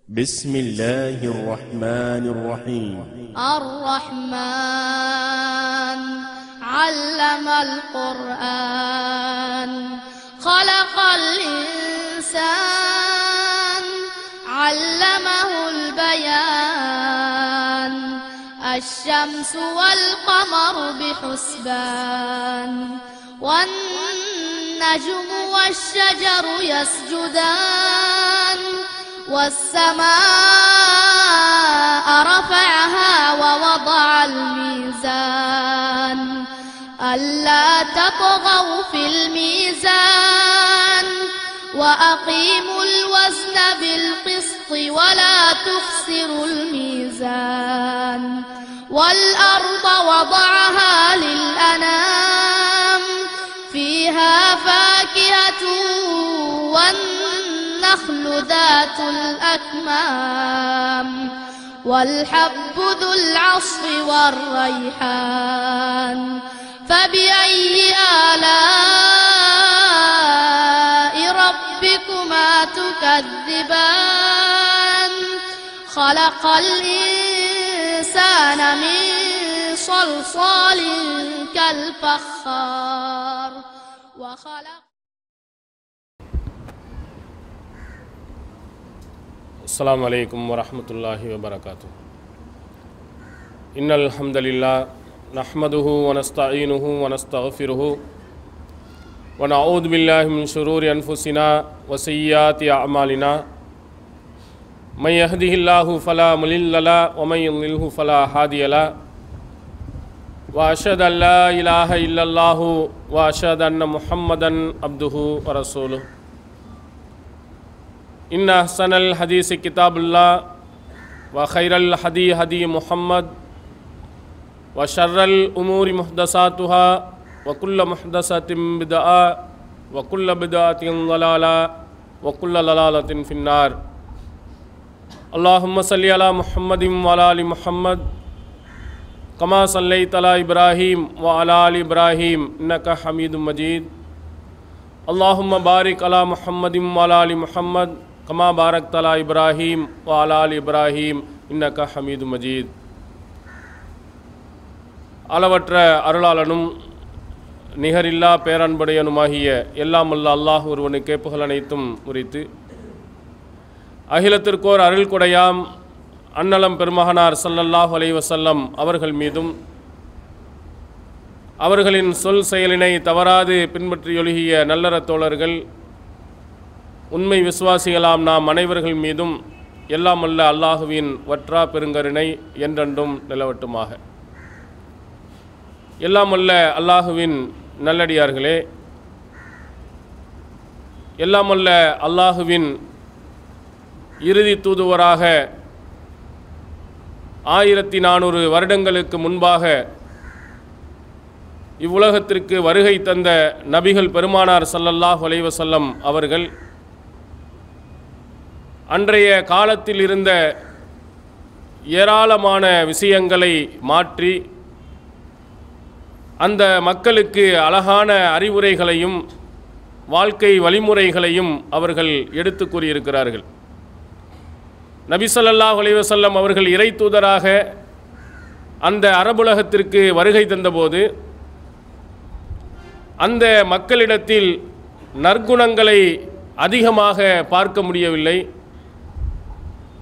بسم الله الرحمن الرحيم. الرحمن علم القرآن خلق الإنسان علمه البيان الشمس والقمر بحسبان والنجم والشجر يسجدان والسماء رفعها ووضع الميزان ألا تطغوا في الميزان وأقيموا الوزن بالقسط ولا تخسروا الميزان والأرض وضعها للأنام فيها فاكهة والنخل ذات الأكمام والحب ذو العصف والريحان فبأي آلاء ربكما تكذبان خلق الإنسان من صلصال كالفخار وخلق السلام عليكم ورحمة الله وبركاته. إن الحمد لله نحمده ونستعينه ونستغفره ونعوذ بالله من شرور أنفسنا وسيئات أعمالنا من يهده الله فلا مضل له ومن يضلل فلا هادي له وأشهد أن لا إله إلا الله وأشهد أن محمدا عبده ورسوله. إن أحسن الحديث كتاب الله وخير الهدي هدي محمد وشر الأمور محدثاتها وكل محدثة بدعة وكل بدعة ضلالة وكل ضلالة في النار. اللهم صل على محمد وعلى آل محمد كما صليت على إبراهيم وعلى آل إبراهيم إنك حميد مجيد. اللهم بارك على محمد وعلى آل محمد كما باركت على إبراهيم وعلى آل إبراهيم إنك حميد مجيد. அளவற்ற அருளாளனும் நிகரில்லா பேரன்புடையனுமாகிய எல்லாம் வல்ல அல்லாஹ் ஒருவனுக்கே புகழ் அனைத்தும் உரித்து அகிலத்திற்கோர் அருள் கொடையாம் அன்னலம் பெருமகனார் ஸல்லல்லாஹு அலைஹி வஸல்லம் அவர்கள் மீதும் அவர்களின் சொல் செயலினை தவறாது பின்பற்றியொழுகிய நல்லற தோழர்கள் உண்மை விசுவாசிகளாம் நாம் அனைவர்கள் மீதும் எல்லாம் வல்ல அல்லாஹுவின் வற்றா பெருங்கருணை என்றென்றும் நிலவட்டுமாக. எல்லாம் வல்ல அல்லாஹுவின் நல்லடியார்களே, எல்லாம் வல்ல அல்லாஹுவின் இறுதி தூதுவராக 1400 வருடங்களுக்கு முன்பாக இவ்வுலகத்திற்கு வருகை தந்த நபிகள் பெருமானார் ஸல்லல்லாஹு அலைஹி வஸல்லம் அவர்கள் அன்றைய காலத்தில் இருந்த ஏராளமான விஷயங்களை மாற்றி அந்த மக்களுக்கு அழகான அறிவுரைகளையும் வாழ்க்கை வழிமுறைகளையும் அவர்கள் எடுத்து கூறியிருக்கிறார்கள். நபி ஸல்லல்லாஹு அலைஹி வஸல்லம் அவர்கள் இறை தூதராக அந்த அரபுலகத்திற்கு வருகை தந்தபோது அந்த மக்களிடத்தில் நற்குணங்களை அதிகமாக பார்க்க முடியவில்லை.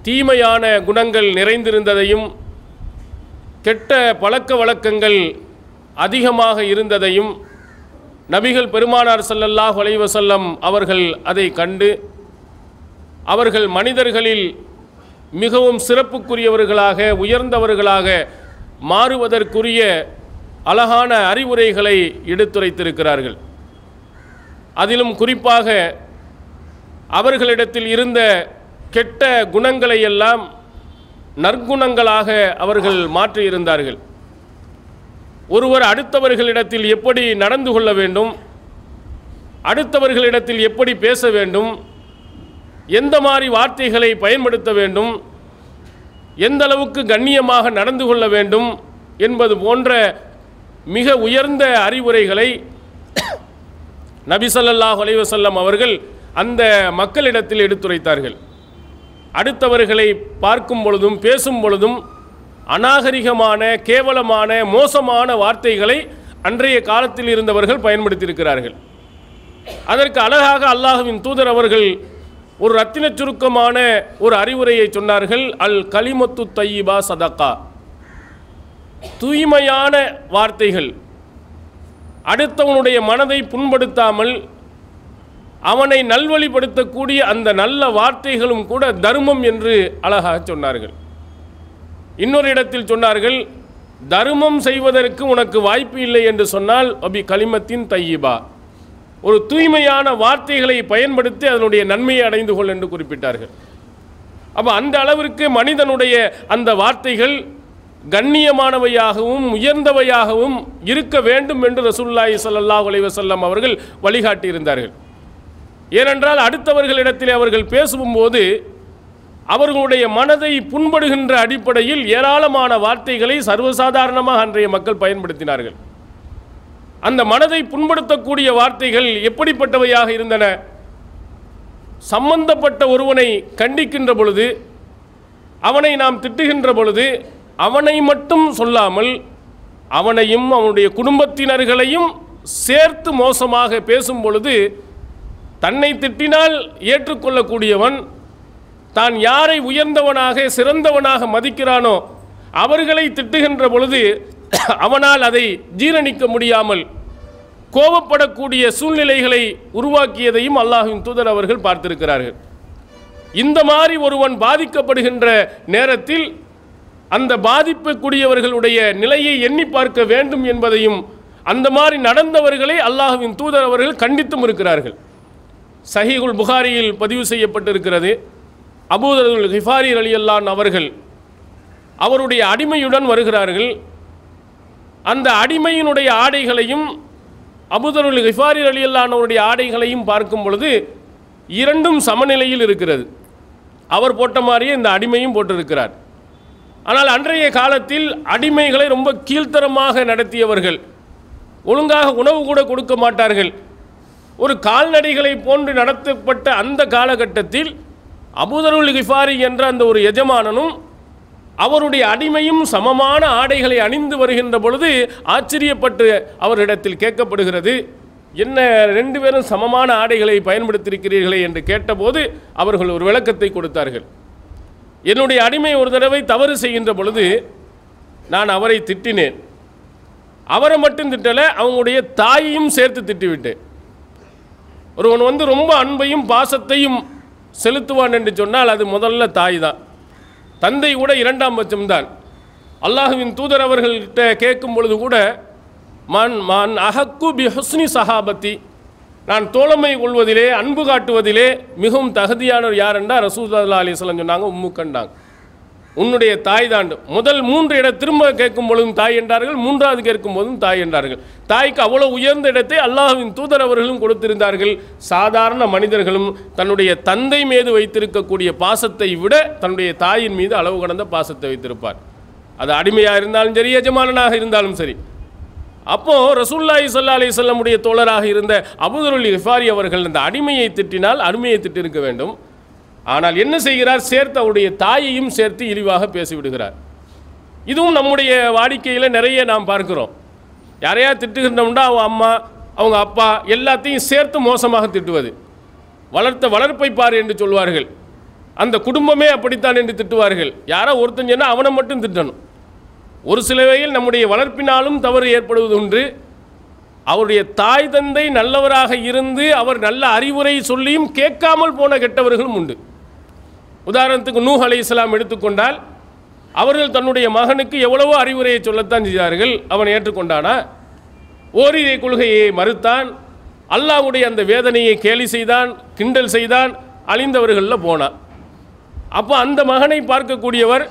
தீமையான குணங்கள் நிறைந்திருந்ததையும் கெட்ட பழக்க வழக்கங்கள் அதிகமாக இருந்ததையும் நபிகள் பெருமானார் ஸல்லல்லாஹு அலைஹி வஸல்லம் அவர்கள் அதை கண்டு அவர்கள் மனிதர்களில் மிகவும் சிறப்புக்குரியவர்களாக உயர்ந்தவர்களாக மாறுவதற்குரிய அழகான அறிவுரைகளை எடுத்துரைத்திருக்கிறார்கள். அதிலும் குறிப்பாக அவர்களிடத்தில் இருந்த கெட்ட குணங்களை எல்லாம் நற்குணங்களாக அவர்கள் மாற்றியிருந்தார்கள். ஒருவர் அடுத்தவர்களிடத்தில் எப்படி நடந்து கொள்ள வேண்டும், அடுத்தவர்களிடத்தில் எப்படி பேச வேண்டும், எந்த மாதிரி வார்த்தைகளை பயன்படுத்த வேண்டும், எந்த அளவுக்கு கண்ணியமாக நடந்து கொள்ள வேண்டும் என்பது போன்ற மிக உயர்ந்த அறிவுரைகளை நபி ஸல்லல்லாஹு அலைஹி வஸல்லம் அவர்கள் அந்த மக்களிடத்தில் எடுத்துரைத்தார்கள். அடுத்தவர்களை பார்க்கும் பொழுதும் பேசும் பொழுதும் அநாகரிகமான, கேவலமான, மோசமான வார்த்தைகளை அன்றைய காலத்தில் இருந்தவர்கள் பயன்படுத்தியிருக்கிறார்கள். அதற்கு அழகாக அல்லாஹ்வின் தூதர் அவர்கள் ஒரு ரத்தின சுருக்கமான ஒரு அறிவுரையை சொன்னார்கள். அல் கலிமத்து தையிபா சதகா. தூய்மையான வார்த்தைகள், அடுத்தவனுடைய மனதை புண்படுத்தாமல் அவனை நல்வழிப்படுத்தக்கூடிய அந்த நல்ல வார்த்தைகளும் கூட தர்மம் என்று அழகாக சொன்னார்கள். இன்னொரு இடத்தில் சொன்னார்கள், தர்மம் செய்வதற்கு உனக்கு வாய்ப்பு இல்லை என்று சொன்னால் அபி கலிமத்தின் தையிபா, ஒரு தூய்மையான வார்த்தைகளை பயன்படுத்தி அதனுடைய நன்மையை அடைந்து கொள் என்று குறிப்பிட்டார்கள். அப்போ அந்த அளவிற்கு மனிதனுடைய அந்த வார்த்தைகள் கண்ணியமானவையாகவும் உயர்ந்தவையாகவும் இருக்க வேண்டும் என்று ரசூலுல்லாஹி ஸல்லல்லாஹு அலைஹி வஸல்லம் அவர்கள் வழிகாட்டியிருந்தார்கள். ஏனென்றால் அடுத்தவர்களிடத்தில் அவர்கள் பேசும்போது அவர்களுடைய மனதை புண்படுகின்ற அடிப்படையில் ஏராளமான வார்த்தைகளை சர்வசாதாரணமாக அன்றைய மக்கள் பயன்படுத்தினார்கள். அந்த மனதை புண்படுத்தக்கூடிய வார்த்தைகள் எப்படிப்பட்டவையாக இருந்தன? சம்பந்தப்பட்ட ஒருவனை கண்டிக்கின்ற பொழுது, அவனை நாம் திட்டுகின்ற பொழுது, அவனை மட்டும் சொல்லாமல் அவனையும் அவனுடைய குடும்பத்தினர்களையும் சேர்த்து மோசமாக பேசும் பொழுது, தன்னை திட்டினால் ஏற்றுக்கொள்ளக்கூடியவன் தான் யாரை உயர்ந்தவனாக சிறந்தவனாக மதிக்கிறானோ அவர்களை திட்டுகின்ற பொழுது அவனால் அதை ஜீரணிக்க முடியாமல் கோபப்படக்கூடிய சூழ்நிலைகளை உருவாக்கியதையும் அல்லாஹ்வின் தூதர் அவர்கள் பார்த்திருக்கிறார்கள். இந்த மாதிரி ஒருவன் பாதிக்கப்படுகின்ற நேரத்தில் அந்த பாதிக்கக்கூடியவர்களுடைய நிலையை எண்ணி பார்க்க வேண்டும் என்பதையும் அந்த மாதிரி நடந்தவர்களை அல்லாஹ்வின் தூதர் அவர்கள் கண்டித்தும் இருக்கிறார்கள். சஹீஹுல் புகாரியில் பதிவு செய்யப்பட்டிருக்கிறது. அபூ தர் கிஃபாரி ரலியல்லாஹு அன்ஹு அவர்கள் அவருடைய அடிமையுடன் வருகிறார்கள். அந்த அடிமையினுடைய ஆடைகளையும் அபூ தர் கிஃபாரி ரலியல்லாஹு அன்ஹு அவருடைய ஆடைகளையும் பார்க்கும் பொழுது இரண்டும் சமநிலையில் இருக்கிறது. அவர் போட்ட மாதிரியே இந்த அடிமையும் போட்டிருக்கிறார். ஆனால் அன்றைய காலத்தில் அடிமைகளை ரொம்ப கீழ்த்தரமாக நடத்தியவர்கள், ஒழுங்காக உணவு கூட கொடுக்க மாட்டார்கள். ஒரு கால்நடைகளை போன்று நடத்தப்பட்ட அந்த காலகட்டத்தில் அபூ தர் கிஃபாரி என்ற அந்த ஒரு எஜமானனும் அவருடைய அடிமையும் சமமான ஆடைகளை அணிந்து வருகின்ற பொழுது ஆச்சரியப்பட்டு அவரிடத்தில் கேட்கப்படுகிறது, என்ன ரெண்டு பேரும் சமமான ஆடைகளை பயன்படுத்தியிருக்கிறீர்களே என்று கேட்டபோது அவர்கள் ஒரு விளக்கத்தை கொடுத்தார்கள். என்னுடைய அடிமை ஒரு தடவை தவறு செய்கின்ற பொழுது நான் அவரை திட்டினேன். அவரை மட்டும் திட்டலை, அவங்களுடைய தாயையும் சேர்த்து திட்டிவிட்டேன். ஒருவன் ரொம்ப அன்பையும் பாசத்தையும் செலுத்துவான் என்று சொன்னால் அது முதல்ல தாய் தான். தந்தை கூட இரண்டாம் பட்சம்தான். அல்லாஹ்வின் தூதர் அவர்கள்ட்ட கேட்கும் பொழுது கூட மான் அஹக்கு பி ஹுஸ்னி சஹாபத்தி, நான் தோழமை கொள்வதிலே அன்பு காட்டுவதிலே மிகவும் தகுதியானவர் யார் என்றால் ரசூலுல்லாஹி அலைஹி வஸல்லம் சொன்னாங்க, உம்முக்கண்டாங்க, உன்னுடைய தாய் தான். முதல் 3 இடம் திரும்ப கேட்கும் பொழுதும் தாய் என்றார்கள், 3வது கேட்கும் போதும் தாய் என்றார்கள். தாய்க்கு அவ்வளோ உயர்ந்த இடத்தை அல்லாஹ்வின் தூதர் அவர்களும் கொடுத்திருந்தார்கள். சாதாரண மனிதர்களும் தன்னுடைய தந்தை மீது வைத்திருக்கக்கூடிய பாசத்தை விட தன்னுடைய தாயின் மீது அளவு கடந்த பாசத்தை வைத்திருப்பார். அது அடிமையாக இருந்தாலும் சரி, எஜமானனாக இருந்தாலும் சரி. அப்போது ரசூலுல்லாஹி ஸல்லல்லாஹு அலைஹி வஸல்லம் உடைய தோழராக இருந்த அபூ தர் கிஃபாரி அவர்கள் அந்த அடிமையை திட்டினால் அருமையை திட்டிருக்க வேண்டும். ஆனால் என்ன செய்கிறார், சேர்த்து அவருடைய தாயையும் சேர்த்து இழிவாக பேசிவிடுகிறார். இதுவும் நம்முடைய வாடிக்கையில் நிறைய நாம் பார்க்கிறோம். யாரையா திட்டுகின்றோம்னா அவங்க அம்மா அவங்க அப்பா எல்லாத்தையும் சேர்த்து மோசமாக திட்டுவது. வளர்ப்பை பார் என்று சொல்வார்கள். அந்த குடும்பமே அப்படித்தான் என்று திட்டுவார்கள். யாரோ ஒருத்தன் சொன்னால் அவனை மட்டும் திட்டணும். ஒரு சில வகையில் நம்முடைய வளர்ப்பினாலும் தவறு ஏற்படுவது உண்டு. அவருடைய தாய் தந்தை நல்லவராக இருந்து அவர் நல்ல அறிவுரை சொல்லியும் கேட்காமல் போன கெட்டவர்களும் உண்டு. உதாரணத்துக்கு நூஹ் அலைஹிஸ்ஸலாம் எடுத்துக்கொண்டால் அவர்கள் தன்னுடைய மகனுக்கு எவ்வளவோ அறிவுரையை சொல்லத்தான் செய்தார்கள். அவன் ஏற்றுக்கொண்டானா? ஓரிரை கொள்கையை மறுத்தான். அல்லாஹ்வுடைய அந்த வேதனையை கேலி செய்தான், கிண்டல் செய்தான், அழிந்தவர்களில் போனான். அப்போ அந்த மகனை பார்க்கக்கூடியவர்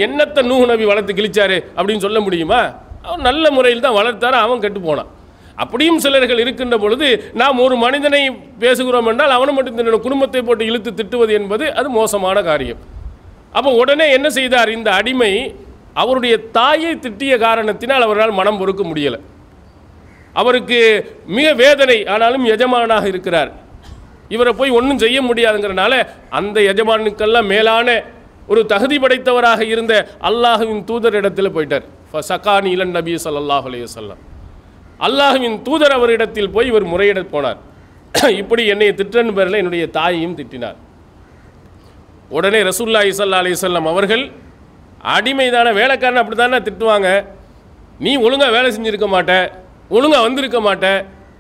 என்னத்தை நூஹ் நபி வளர்த்து கிழிச்சாரு அப்படின்னு சொல்ல முடியுமா? அவன் நல்ல முறையில் தான் வளர்த்தாரு, அவன் கெட்டு போனான். அப்படியும் சிலர்கள் இருக்கின்ற பொழுது நாம் ஒரு மனிதனை பேசுகிறோம் என்றால் அவனை மட்டும் தன்னுடைய குடும்பத்தை போட்டு இழுத்து திட்டுவது என்பது அது மோசமான காரியம். அப்போ உடனே என்ன செய்தார், இந்த அடிமை அவருடைய தாயை திட்டிய காரணத்தினால் அவரால் மனம் பொறுக்க முடியலை. அவருக்கு மிக வேதனை. ஆனாலும் எஜமானாக இருக்கிறார். இவரை போய் ஒன்றும் செய்ய முடியாதுங்கிறனால அந்த எஜமானுக்கெல்லாம் மேலான ஒரு தகுதி படைத்தவராக இருந்த அல்லாஹ்வின் தூதர் இடத்தில் போயிட்டார். ஃபஸகானி இலன் நபி ஸல்லல்லாஹு அலைஹி வஸல்லம். அல்லாஹ்வின் தூதர் அவரிடத்தில் போய் இவர் முறையிட போனார். இப்படி என்னை திட்டன்னு பேரில் என்னுடைய தாயையும் திட்டினார். உடனே ரசூலுல்லாஹி ஸல்லல்லாஹு அலைஹி வஸல்லம் அவர்கள், அடிமைதான வேலைக்காரன் அப்படி தானே திட்டுவாங்க, நீ ஒழுங்காக வேலை செஞ்சுருக்க மாட்ட, ஒழுங்காக வந்திருக்க மாட்ட,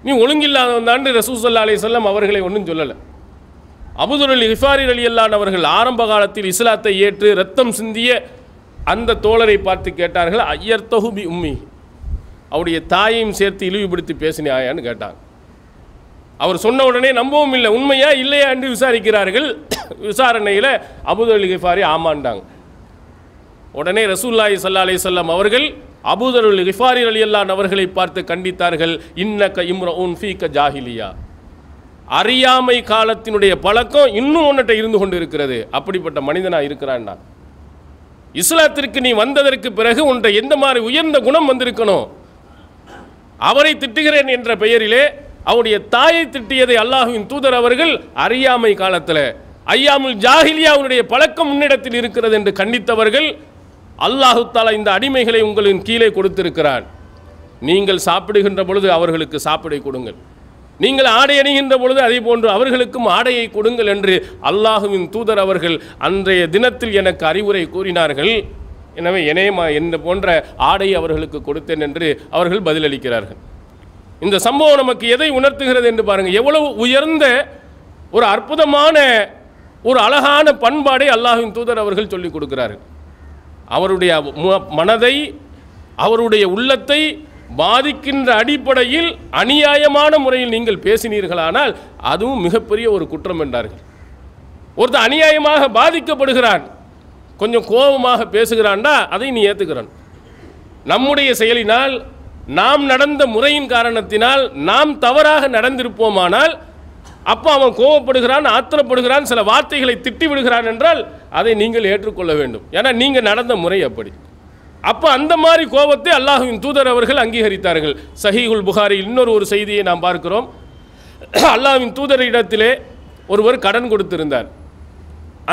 நீ ஒழுங்கில்லாதவன் தான் ரசூல் ஸல்லல்லாஹு அலைஹி வஸல்லம் அவர்களை ஒன்றும் சொல்லலை. அபூதுர் கிஃபாரி ரலியல்லாஹு அவர்கள் ஆரம்ப காலத்தில் இஸ்லாத்தை ஏற்று ரத்தம் சிந்திய அந்த தோழரை பார்த்து கேட்டார்கள், ஐயர்தஹு பி உம்மி, அவருடைய தாயையும் சேர்த்து இழிவுபடுத்தி பேசினாயான்னு கேட்டாங்க. அவர் சொன்ன உடனே நம்பவும் இல்லை, உண்மையா இல்லையா என்று விசாரிக்கிறார்கள். விசாரணையில் அபூதுர் கிஃபாரி ஆமாண்டாங்க. உடனே ரசூலுல்லாஹி ஸல்லல்லாஹு அலைஹி வஸல்லம் அவர்கள் அபூதுர் கிஃபாரி ரலியல்லாஹு அவர்களை பார்த்து கண்டித்தார்கள், இன்னக இம்ரஉன் ஃபீக ஜாஹிலியா, அறியாமை காலத்தினுடைய பழக்கம் இன்னும் உன்னிட்ட இருந்து கொண்டு இருக்கிறது, அப்படிப்பட்ட மனிதனாக இருக்கிறான்டா. இஸ்லாத்திற்கு நீ வந்ததற்கு பிறகு உன்கிட்ட எந்த மாதிரி உயர்ந்த குணம் வந்திருக்கணும். அவரை திட்டுகிறேன் என்ற பெயரிலே அவருடைய தாயை திட்டியதை அல்லாஹ்வின் தூதர் அவர்கள் அறியாமை காலத்தில் ஐயாமுல் ஜாஹிலியா அவனுடைய பழக்கம் முன்னிடத்தில் இருக்கிறது என்று கண்டித்தவர்கள், அல்லாஹு தஆலா இந்த அடிமைகளை உங்களின் கீழே கொடுத்திருக்கிறான், நீங்கள் சாப்பிடுகின்ற பொழுது அவர்களுக்கு சாப்பிடை கொடுங்கள், நீங்கள் ஆடை அணிகின்ற பொழுது அதே போன்று அவர்களுக்கும் ஆடையை கொடுங்கள் என்று அல்லாஹுவின் தூதர் அவர்கள் அன்றைய தினத்தில் எனக்கு அறிவுரை கூறினார்கள். எனவே என்ன போன்ற ஆடை அவர்களுக்கு கொடுத்தேன் என்று அவர்கள் பதிலளிக்கிறார்கள். இந்த சம்பவம் நமக்கு எதை உணர்த்துகிறது என்று பாருங்கள். எவ்வளவு உயர்ந்த ஒரு அற்புதமான ஒரு அழகான பண்பாடை அல்லாஹ்வின் தூதர் அவர்கள் சொல்லிக் கொடுக்கிறார்கள். அவருடைய மனதை, அவருடைய உள்ளத்தை பாதிக்கின்ற அடிப்படையில் அநியாயமான முறையில் நீங்கள் பேசினீர்களானால் அதுவும் மிகப்பெரிய ஒரு குற்றம் என்றார்கள். ஒருத்தர் அநியாயமாக பாதிக்கப்படுகிறான், கொஞ்சம் கோபமாக பேசுகிறான்டா, அதை நீ ஏற்றுக்கிறான். நம்முடைய செயலினால், நாம் நடந்த முறையின் காரணத்தினால் நாம் தவறாக நடந்திருப்போமானால் அப்போ அவன் கோபப்படுகிறான், ஆத்திரப்படுகிறான், சில வார்த்தைகளை திட்டி விடுகிறான் என்றால் அதை நீங்கள் ஏற்றுக்கொள்ள வேண்டும். ஏன்னா நீங்கள் நடந்த முறை அப்படி. அப்போ அந்த மாதிரி கோபத்தை அல்லாஹ்வின் தூதர் அவர்கள் அங்கீகரித்தார்கள். சஹீஹுல் புகாரியில் இன்னொரு செய்தியை நாம் பார்க்கிறோம். அல்லாஹ்வின் தூதரிடத்திலே ஒருவர் கடன் கொடுத்திருந்தார்.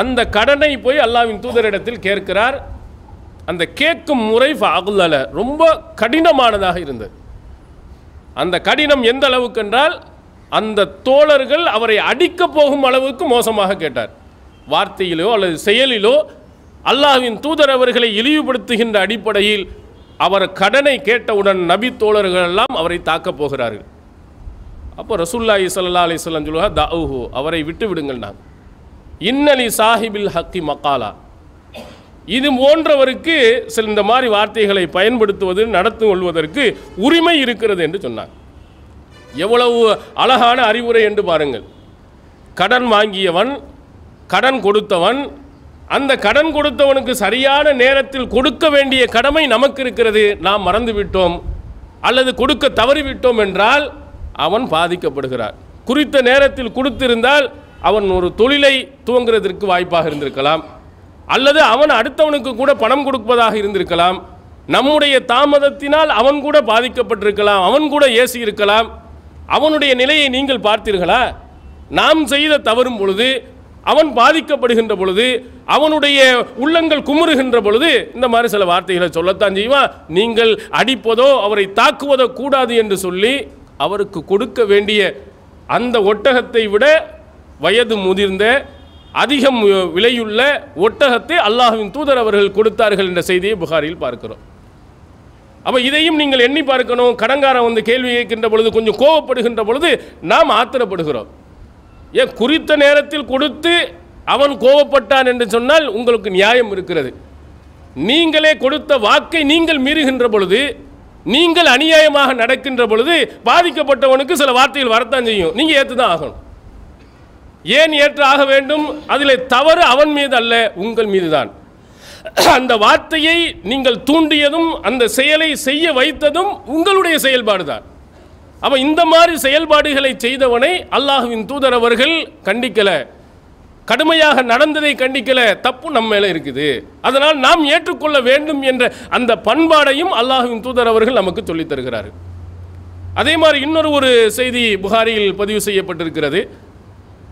அந்த கடனை போய் அல்லாஹ்வின் தூதரிடத்தில் கேட்கிறார். அந்த கேட்கும் முறை ஃபஅகுல்லல, ரொம்ப கடினமானதாக இருந்தது. அந்த கடினம் எந்த அளவுக்கு என்றால் அந்த தோழர்கள் அவரை அடிக்க போகும் அளவுக்கு மோசமாக கேட்டார். வார்த்தையிலோ அல்லது செயலிலோ அல்லாஹ்வின் தூதர் அவர்களை இழிவுபடுத்துகின்ற அடிப்படையில் அவர் கடனை கேட்டவுடன் நபி தோழர்கள் எல்லாம் அவரை தாக்கப் போகிறார்கள். அப்போ ரசூலுல்லாஹி ஸல்லல்லாஹு அலைஹி வஸல்லம் சொல்லுவாங்க, தஅூஹு, அவரை விட்டு விடுங்கள். நான் இன்னலி சாஹிபில் ஹக்கி மகாலா, இது போன்றவருக்கு சில இந்த மாதிரி வார்த்தைகளை பயன்படுத்துவது, நடத்து கொள்வதற்கு உரிமை இருக்கிறது என்று சொன்னார். எவ்வளவு அழகான அறிவுரை என்று பாருங்கள். கடன் வாங்கியவன், கடன் கொடுத்தவன், அந்த கடன் கொடுத்தவனுக்கு சரியான நேரத்தில் கொடுக்க வேண்டிய கடமை நமக்கு இருக்கிறது, நாம் மறந்துவிட்டோம் அல்லது கொடுக்க தவறிவிட்டோம் என்றால் அவன் பாதிக்கப்படுகிறார். குறித்த நேரத்தில் கொடுத்திருந்தால் அவன் ஒரு தொழிலை துவங்குறதற்கு வாய்ப்பாக இருந்திருக்கலாம், அல்லது அவன் அடுத்தவனுக்கு கூட பணம் கொடுப்பதாக இருந்திருக்கலாம். நம்முடைய தாமதத்தினால் அவன் கூட பாதிக்கப்பட்டிருக்கலாம், அவன் கூட ஏசி இருக்கலாம். அவனுடைய நிலையை நீங்கள் பார்த்தீர்களா? நாம் செய்த தவறும் பொழுது, அவன் பாதிக்கப்படுகின்ற பொழுது, அவனுடைய உள்ளங்கள் குமுறுகின்ற பொழுது இந்த மாதிரி சில வார்த்தைகளை சொல்லத்தான் செய்வான். நீங்கள் அடிப்பதோ அவரை தாக்குவதோ கூடாது என்று சொல்லி அவருக்கு கொடுக்க வேண்டிய அந்த ஒட்டகத்தை விட வயது முதிர்ந்த அதிகம் விலையுள்ள ஒட்டகத்தை அல்லாஹ்வின் தூதர் அவர்கள் கொடுத்தார்கள் என்ற செய்தியை புகாரியில் பார்க்கிறோம். அப்போ இதையும் நீங்கள் எண்ணி பார்க்கணும். கடங்காரன் வந்து கேள்வி கேட்கின்ற பொழுது, கொஞ்சம் கோபப்படுகின்ற பொழுது நாம் ஆத்திரப்படுகிறோம். ஏன் குறித்த நேரத்தில் கொடுத்து அவன் கோபப்பட்டான் என்று சொன்னால் உங்களுக்கு நியாயம் இருக்கிறது. நீங்களே கொடுத்த வாக்கை நீங்கள் மீறுகின்ற பொழுது, நீங்கள் அநியாயமாக நடக்கின்ற பொழுது பாதிக்கப்பட்டவனுக்கு சில வார்த்தைகள் வரத்தான் செய்யும். நீங்கள் ஏற்று தான் ஆகணும். ஏன் ஏற்று ஆக வேண்டும்? அதில் தவறு அவன் மீது அல்ல, உங்கள் மீது தான். அந்த வார்த்தையை நீங்கள் தூண்டியதும் அந்த செயலை செய்ய வைத்ததும் உங்களுடைய செயல்பாடு தான். அப்போ இந்த மாதிரி செயல்பாடுகளை செய்தவனை அல்லாஹ்வின் தூதர் அவர்கள் கண்டிக்கல, கடுமையாக நடந்ததை கண்டிக்கல, தப்பு நம்ம மேலே இருக்குது, அதனால் நாம் ஏற்றுக்கொள்ள வேண்டும் என்ற அந்த பண்பாடையும் அல்லாஹ்வின் தூதர் அவர்கள் நமக்கு சொல்லித் தருகிறார்கள். அதே மாதிரி இன்னொரு செய்தி புகாரியில் பதிவு செய்யப்பட்டிருக்கிறது.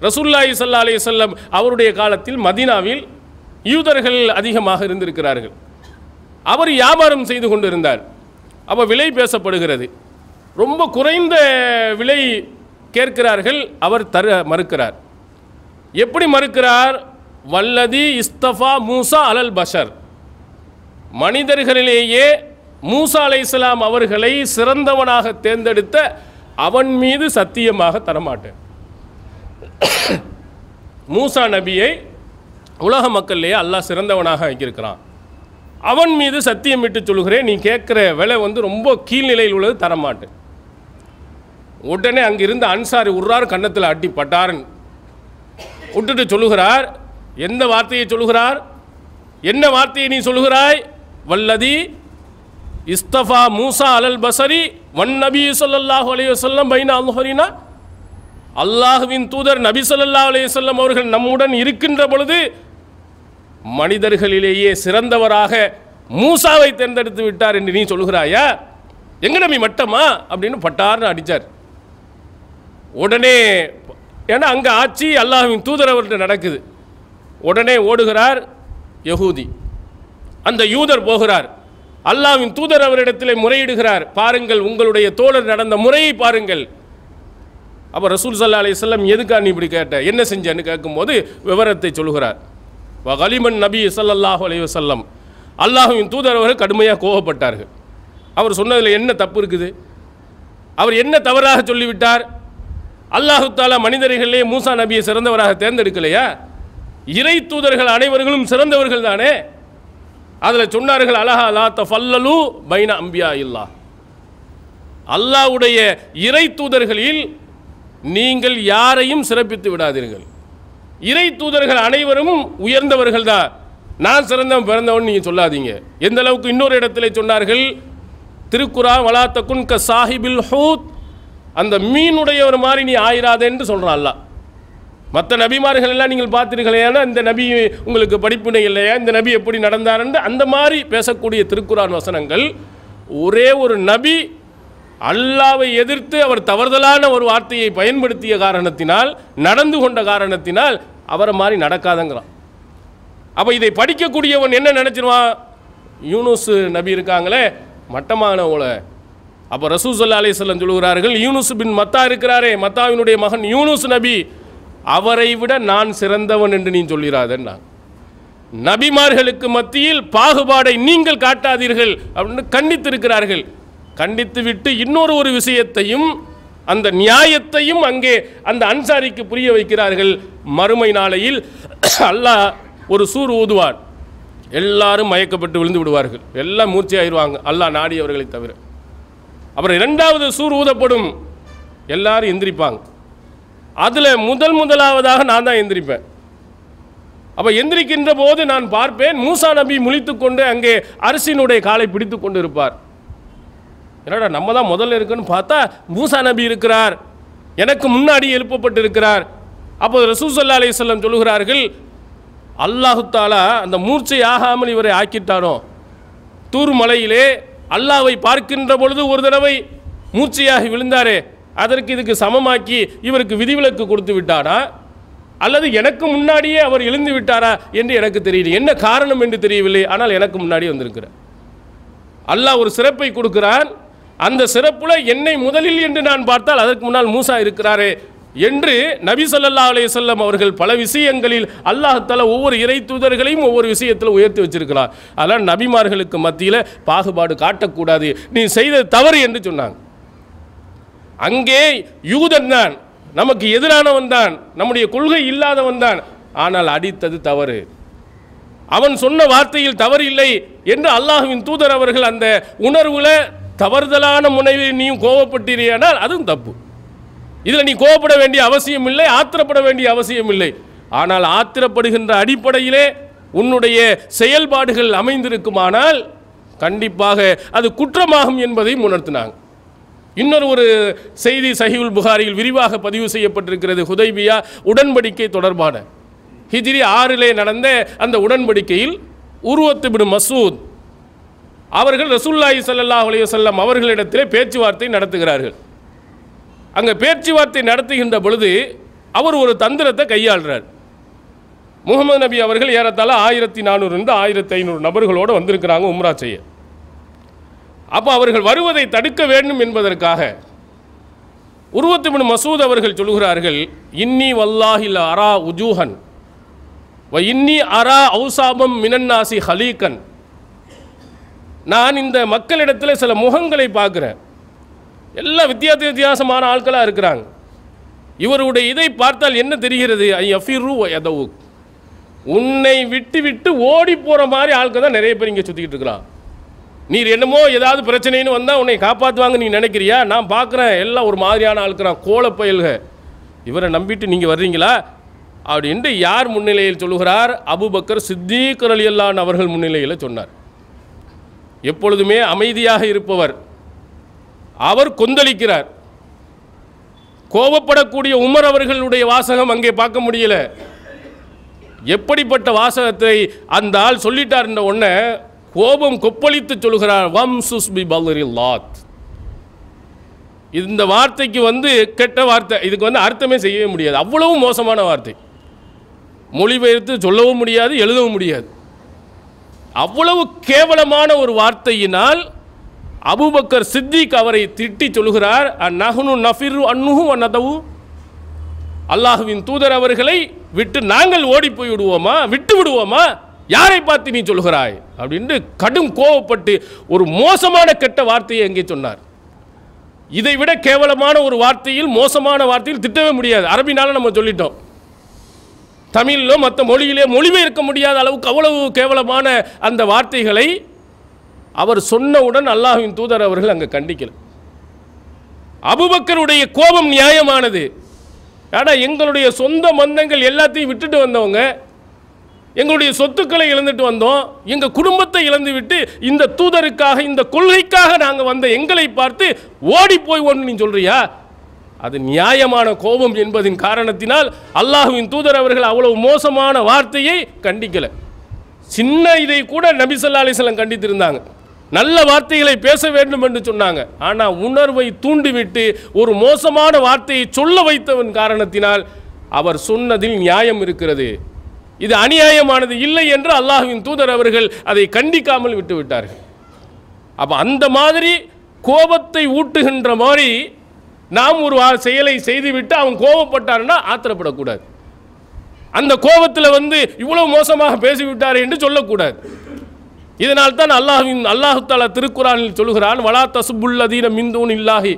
ரசூலுல்லாஹி ஸல்லல்லாஹு அலைஹி வஸல்லம் அவருடைய காலத்தில் மதீனாவில் யூதர்கள் அதிகமாக இருந்திருக்கிறார்கள். அவர் வியாபாரம் செய்து கொண்டிருந்தார். அப்போ விலை பேசப்படுகிறது. ரொம்ப குறைந்த விலை கேட்கிறார்கள். அவர் மறுக்கிறார். எப்படி மறுக்கிறார்? வல்லதி இஸ்தஃபா மூசா அலல் பஷர், மனிதர்களிலேயே மூசா அலைஹிஸ்ஸலாம் அவர்களை சிறந்தவனாக தேர்ந்தெடுத்த அவன் மீது சத்தியமாக தரமாட்டேன். மூசா நபியை உலக மக்களிலேயே அல்லாஹ் சிறந்தவனாக ஆக்கியிருக்கிறான். அவன் மீது சத்தியமிட்டு சொல்கிறேன், நீ கேட்குற விலை ரொம்ப கீழ்நிலையில் உள்ளது, தரமாட்டேன். உடனே அங்கிருந்த அன்சாரி உர்றார், கன்னத்தில் அட்டி பட்டாரன் விட்டுட்டு சொல்லுகிறார். எந்த வார்த்தையை சொல்லுகிறார்? என்ன வார்த்தையை நீ சொல்லுகிறாய்? வல்லதி இஸ்தஃபா மூசா அலல் பசரி வன் நபி ஸல்லல்லாஹு அலைஹி வஸல்லம் பைன அல்ஹரினா, அல்லாஹுவின் தூதர் நபி ஸல்லல்லாஹு அலைஹி வஸல்லம் அவர்கள் நம்முடன் இருக்கின்ற பொழுது மனிதர்களிலேயே சிறந்தவராக மூசாவை தேர்ந்தெடுத்து விட்டார் என்று நீ சொல்லுகிறாயா? எங்க நபி மட்டமா அப்படின்னு பட்டார்னு அடித்தார். உடனே ஏன்னா அங்கே ஆட்சி அல்லாஹுவின் தூதர் அவர்கிட்ட நடக்குது. உடனே ஓடுகிறார் யஹூதி. அந்த யூதர் போகிறார். அல்லாஹ்வின் தூதர் அவரிடத்தில் முறையிடுகிறார். பாருங்கள், உங்களுடைய தோழர் நடந்த முறையை பாருங்கள். அப்போ ரசூல் ஸல்லல்லாஹு அலைஹி வஸல்லம் எதுக்கா நீ இப்படி கேட்ட, என்ன செஞ்சேன்னு கேட்கும்போது விவரத்தை சொல்கிறார். வகலிமன் நபி ஸல்லல்லாஹு அலைஹி வஸல்லம், அல்லாஹ்வின் தூதர் அவர்கள் கடுமையாக கோபப்பட்டார்கள். அவர் சொன்னதில் என்ன தப்பு இருக்குது? அவர் என்ன தவறாக சொல்லிவிட்டார்? அல்லாஹு தஆலா மனிதர்களிலே மூசா நபியை சிறந்தவராக தேர்ந்தெடுக்கலையா? இறை தூதர்கள் அனைவர்களும் சிறந்தவர்கள் தானே. அதில் சொன்னார்கள், அலஹா லா தஃபல்லலு பைன அம்பியா இல்லா, அல்லாஹ்வுடைய இறை தூதர்களில் நீங்கள் யாரையும் சிறப்பித்து விடாதீர்கள். இறை தூதர்கள் அனைவரும் உயர்ந்தவர்கள் தான், நான் சிறந்தவன் பிறந்தவன் நீங்கள் சொல்லாதீங்க. எந்த அளவுக்கு இன்னொரு இடத்துல சொன்னார்கள், திருக்குரான் வலா தகுன் க சாஹிபில் ஹூத், அந்த மீனுடையவர் மாதிரி நீ ஆயிராதே என்று சொல்கிறான் அல்லாஹ். மற்ற நபிமார்கள் எல்லாம் நீங்கள் பார்த்துருக்கலையானா இந்த நபி உங்களுக்கு படிப்பினை இல்லையா, இந்த நபி எப்படி நடந்தார் என்று அந்த மாதிரி பேசக்கூடிய திருக்குரான் வசனங்கள். ஒரே ஒரு நபி அல்லாவை எதிர்த்து அவர் தவறுதலான ஒரு வார்த்தையை பயன்படுத்திய காரணத்தினால், நடந்து கொண்ட காரணத்தினால் அவரை மாதிரி நடக்காதங்கிறான். அப்போ இதை படிக்கக்கூடியவன் என்ன நினச்சிருவான்? யூனுஸ் நபி இருக்காங்களே மட்டமானவங்கள. அப்போ ரசூல் ஸல்லல்லாஹு அலைஹி வஸல்லம் சொல்கிறார்கள், யூனுஸ் பின் மத்தா இருக்கிறாரே, மத்தாவினுடைய மகன் யூனுஸ் நபி, அவரை விட நான் சிறந்தவன் என்று நீ சொல்லிடாதேன்னா. நபிமார்களுக்கு மத்தியில் பாகுபாடை நீங்கள் காட்டாதீர்கள் அப்படின்னு கண்டித்திருக்கிறார்கள். கண்டித்து விட்டு இன்னொரு விஷயத்தையும் அந்த நியாயத்தையும் அங்கே அந்த அன்சாரிக்கு புரிய வைக்கிறார்கள். மறுமை நாளையில் அல்லாஹ் ஒரு சூர் ஊதுவார், எல்லாரும் மயக்கப்பட்டு விழுந்து விடுவார்கள், எல்லாம் மூர்ச்சையாயிருவாங்க அல்லாஹ் நாடியவர்களை தவிர. அப்புறம் இரண்டாவது சூர் ஊதப்படும், எல்லாரும் எந்திரிப்பாங்க. அதில் முதலாவதாக நான் தான் எந்திரிப்பேன். அப்போ எந்திரிக்கின்ற போது நான் பார்ப்பேன், மூசா நபி முழித்து கொண்டு அங்கே அரசினுடைய காலை பிடித்து கொண்டு இருப்பார். என்னடா நம்ம தான் முதல்ல இருக்குன்னு பார்த்தா மூசா நபி இருக்கிறார், எனக்கு முன்னாடி எழுப்பப்பட்டு இருக்கிறார். அப்போது ரசூல் ஸல்லல்லாஹு அலைஹி வஸல்லம் சொல்லுகிறார்கள், அல்லாஹு தஆலா அந்த மூர்ச்சை ஆகாமல் இவரை ஆக்கிட்டானோ. தூர் மலையிலே அல்லாஹ்வை பார்க்கின்ற பொழுது ஒரு தடவை மூர்ச்சையாகி விழுந்தாரே, அதற்கு இதுக்கு சமமாக்கி இவருக்கு விதிவிலக்கு கொடுத்து விட்டாரா, அல்லது எனக்கு முன்னாடியே அவர் எழுந்து விட்டாரா என்று எனக்கு தெரியல. என்ன காரணம் என்று தெரியவில்லை, ஆனால் எனக்கு முன்னாடி வந்திருக்கிறார். அல்லாஹ் ஒரு சிறப்பை கொடுக்கிறான். அந்த சிறப்புல என்னை முதலில் என்று நான் பார்த்தால் அதற்கு முன்னால் மூசா இருக்கிறாரே என்று நபி ஸல்லல்லாஹு அலைஹி வஸல்லம் அவர்கள் பல விஷயங்களில் அல்லாஹ் தஆலா ஒவ்வொரு இறை தூதர்களையும் ஒவ்வொரு விஷயத்தில் உயர்த்தி வச்சிருக்கிறார். அதனால் நபிமார்களுக்கு மத்தியில் பாகுபாடு காட்டக்கூடாது, நீ செய்த தவறு என்று சொன்னாங்க. அங்கே யூதன் தான், நமக்கு எதிரானவன் தான், நம்முடைய கொள்கை இல்லாதவன் தான், ஆனால் அடித்தது தவறு. அவன் சொன்ன வார்த்தையில் தவறு இல்லை என்று அல்லாஹ்வின் தூதர் அவர்கள் அந்த உணர்வுல தவறுதலான முனைவில் நீயும் கோபப்பட்டீர்கள், அதுவும் தப்பு. இதில் நீ கோபப்பட வேண்டிய அவசியம் இல்லை, ஆத்திரப்பட வேண்டிய அவசியம் இல்லை. ஆனால் ஆத்திரப்படுகின்ற அடிப்படையிலே உன்னுடைய செயல்பாடுகள் அமைந்திருக்குமானால் கண்டிப்பாக அது குற்றமாகும் என்பதை உணர்த்தினாங்க. இன்னொரு செய்தி சஹீஹுல் புகாரியில் விரிவாக பதிவு செய்யப்பட்டிருக்கிறது. ஹுதைபியா உடன்படிக்கை தொடர்பான ஹிஜ்ரி 6 நடந்த அந்த உடன்படிக்கையில் உர்வத் இப்னு மஸ்ஊத் அவர்கள் ரசூலுல்லாஹி ஸல்லல்லாஹு அலைஹி வஸல்லம் அவர்களிடத்திலே பேச்சுவார்த்தை நடத்துகிறார்கள். அங்கே பேச்சுவார்த்தை நடத்துகின்ற பொழுது அவர் ஒரு தந்திரத்தை கையாளுறார். முகமது நபி அவர்கள் ஏறத்தாழ 1400 1500 நபர்களோடு வந்திருக்கிறாங்க உம்ரா செய்ய. அப்போ அவர்கள் வருவதை தடுக்க வேண்டும் என்பதற்காக உர்வத் இப்னு மசூத் அவர்கள் சொல்கிறார்கள், இன்னி வல்லாஹில் அரா உஜூஹன் வ இன்னி அரா ஔசாபம் மினன்னாசி ஹலீக்கன். நான் இந்த மக்களிடத்தில் சில முகங்களை பார்க்குறேன், எல்லாம் வித்தியாசமான ஆட்களாக இருக்கிறாங்க. இவருடைய இதை பார்த்தால் என்ன தெரிகிறது, ஐயஃபிரு எதவு, உன்னை விட்டு விட்டு ஓடி போகிற மாதிரி ஆட்கள் தான் நிறைய பேர் இங்கே சுற்றிக்கிட்டு இருக்கிறான். நீர் என்னமோ ஏதாவது பிரச்சனைன்னு வந்தால் உன்னை காப்பாற்றுவாங்க நீ நினைக்கிறியா? நான் பார்க்குறேன் எல்லாம் ஒரு மாதிரியான ஆட்கிறான், கோலப்பயல்க, இவரை நம்பிட்டு நீங்கள் வர்றீங்களா அப்படின்ட்டு யார் முன்னிலையில் சொல்லுகிறார்? அபூபக்கர் சித்தீக் ரலியல்லாஹு அன்ஹு அவர்கள் முன்னிலையில் சொன்னார். எப்பொழுதுமே அமைதியாக இருப்பவர், அவர் கொந்தளிக்கிறார். கோபப்படக்கூடிய உமர் அவர்களுடைய வாசகம் அங்கே பார்க்க முடியல. எப்படிப்பட்ட வாசகத்தை அந்த ஆள் சொல்லிட்டார் என்ற உடனே கோபம் கொப்பளித்து சொல்கிறார், வம்சுஸ் பி பல்ரில்லாத். இந்த வார்த்தைக்கு கெட்ட வார்த்தை, இதுக்கு அர்த்தமே செய்யவே முடியாது, அவ்வளவு மோசமான வார்த்தை. மொழிபெயர்த்து சொல்லவும் முடியாது, எழுதவும் முடியாது. அவ்வளவு கேவலமான ஒரு வார்த்தையினால் அபூபக்கர் சித்திக் அவரை திட்டி சொல்கிறார், நஹ்னு நஃபிரு அன்ஹு வ நதவு, அல்லாஹ்வின் தூதர் அவர்களை விட்டு நாங்கள் ஓடி போய் விடுவோமா, விட்டு விடுவோமா, யாரை பார்த்து நீ சொல்கிறாய் அப்படின்ட்டு கடும் கோபப்பட்டு ஒரு மோசமான கெட்ட வார்த்தையை அங்கே சொன்னார். இதை விட கேவலமான ஒரு வார்த்தையில், மோசமான வார்த்தையில் திட்டவே முடியாது. அரபினால நம்ம சொல்லிட்டோம், தமிழிலோ மற்ற மொழியிலே மொழிபெயர்க்க முடியாத அளவுக்கு அவ்வளவு கேவலமான அந்த வார்த்தைகளை அவர் சொன்னவுடன் அல்லாஹ்வின் தூதர் அவர்கள் அங்கே கண்டிக்கல. அபூபக்கருடைய கோபம் நியாயமானது. ஆனால் எங்களுடைய சொந்த பந்தங்கள் எல்லாத்தையும் விட்டுட்டு வந்தவங்க, எங்களுடைய சொத்துக்களை இழந்துட்டு வந்தோம், எங்கள் குடும்பத்தை இழந்து விட்டு இந்த தூதருக்காக இந்த கொள்கைக்காக நாங்கள் வந்த எங்களை பார்த்து ஓடி போய் ஒன்று நீ சொல்றியா? அது நியாயமான கோபம் என்பதின் காரணத்தினால் அல்லாஹ்வின் தூதர் அவர்கள் அவ்வளவு மோசமான வார்த்தையை கண்டிக்கலை. சின்ன இதை கூட நபி ஸல்லல்லாஹு அலைஹி வஸல்லம் கண்டித்திருந்தாங்க, நல்ல வார்த்தைகளை பேச வேண்டும் என்று சொன்னாங்க. ஆனால் உணர்வை தூண்டிவிட்டு ஒரு மோசமான வார்த்தையை சொல்ல வைத்தவன் காரணத்தினால் அவர் சொன்னதில் நியாயம் இருக்கிறது, இது அநியாயமானது இல்லை என்று அல்லாஹ்வின் தூதர் அவர்கள் அதை கண்டிக்காமல் விட்டு விட்டார்கள். அப்போ அந்த மாதிரி கோபத்தை ஊட்டுகின்ற மாதிரி நாம் ஒரு செயலை செய்துவிட்டு அவன் கோபப்பட்டார்னா ஆத்திரப்படக்கூடாது. அந்த கோபத்தில் இவ்வளவு மோசமாக பேசிவிட்டார் என்று சொல்லக்கூடாது. இதனால் தான் அல்லாஹு தஆலா திருக்குர்ஆனில் சொல்கிறான், வலா தசுபுல்லதீன மின் தூனில்லாஹி,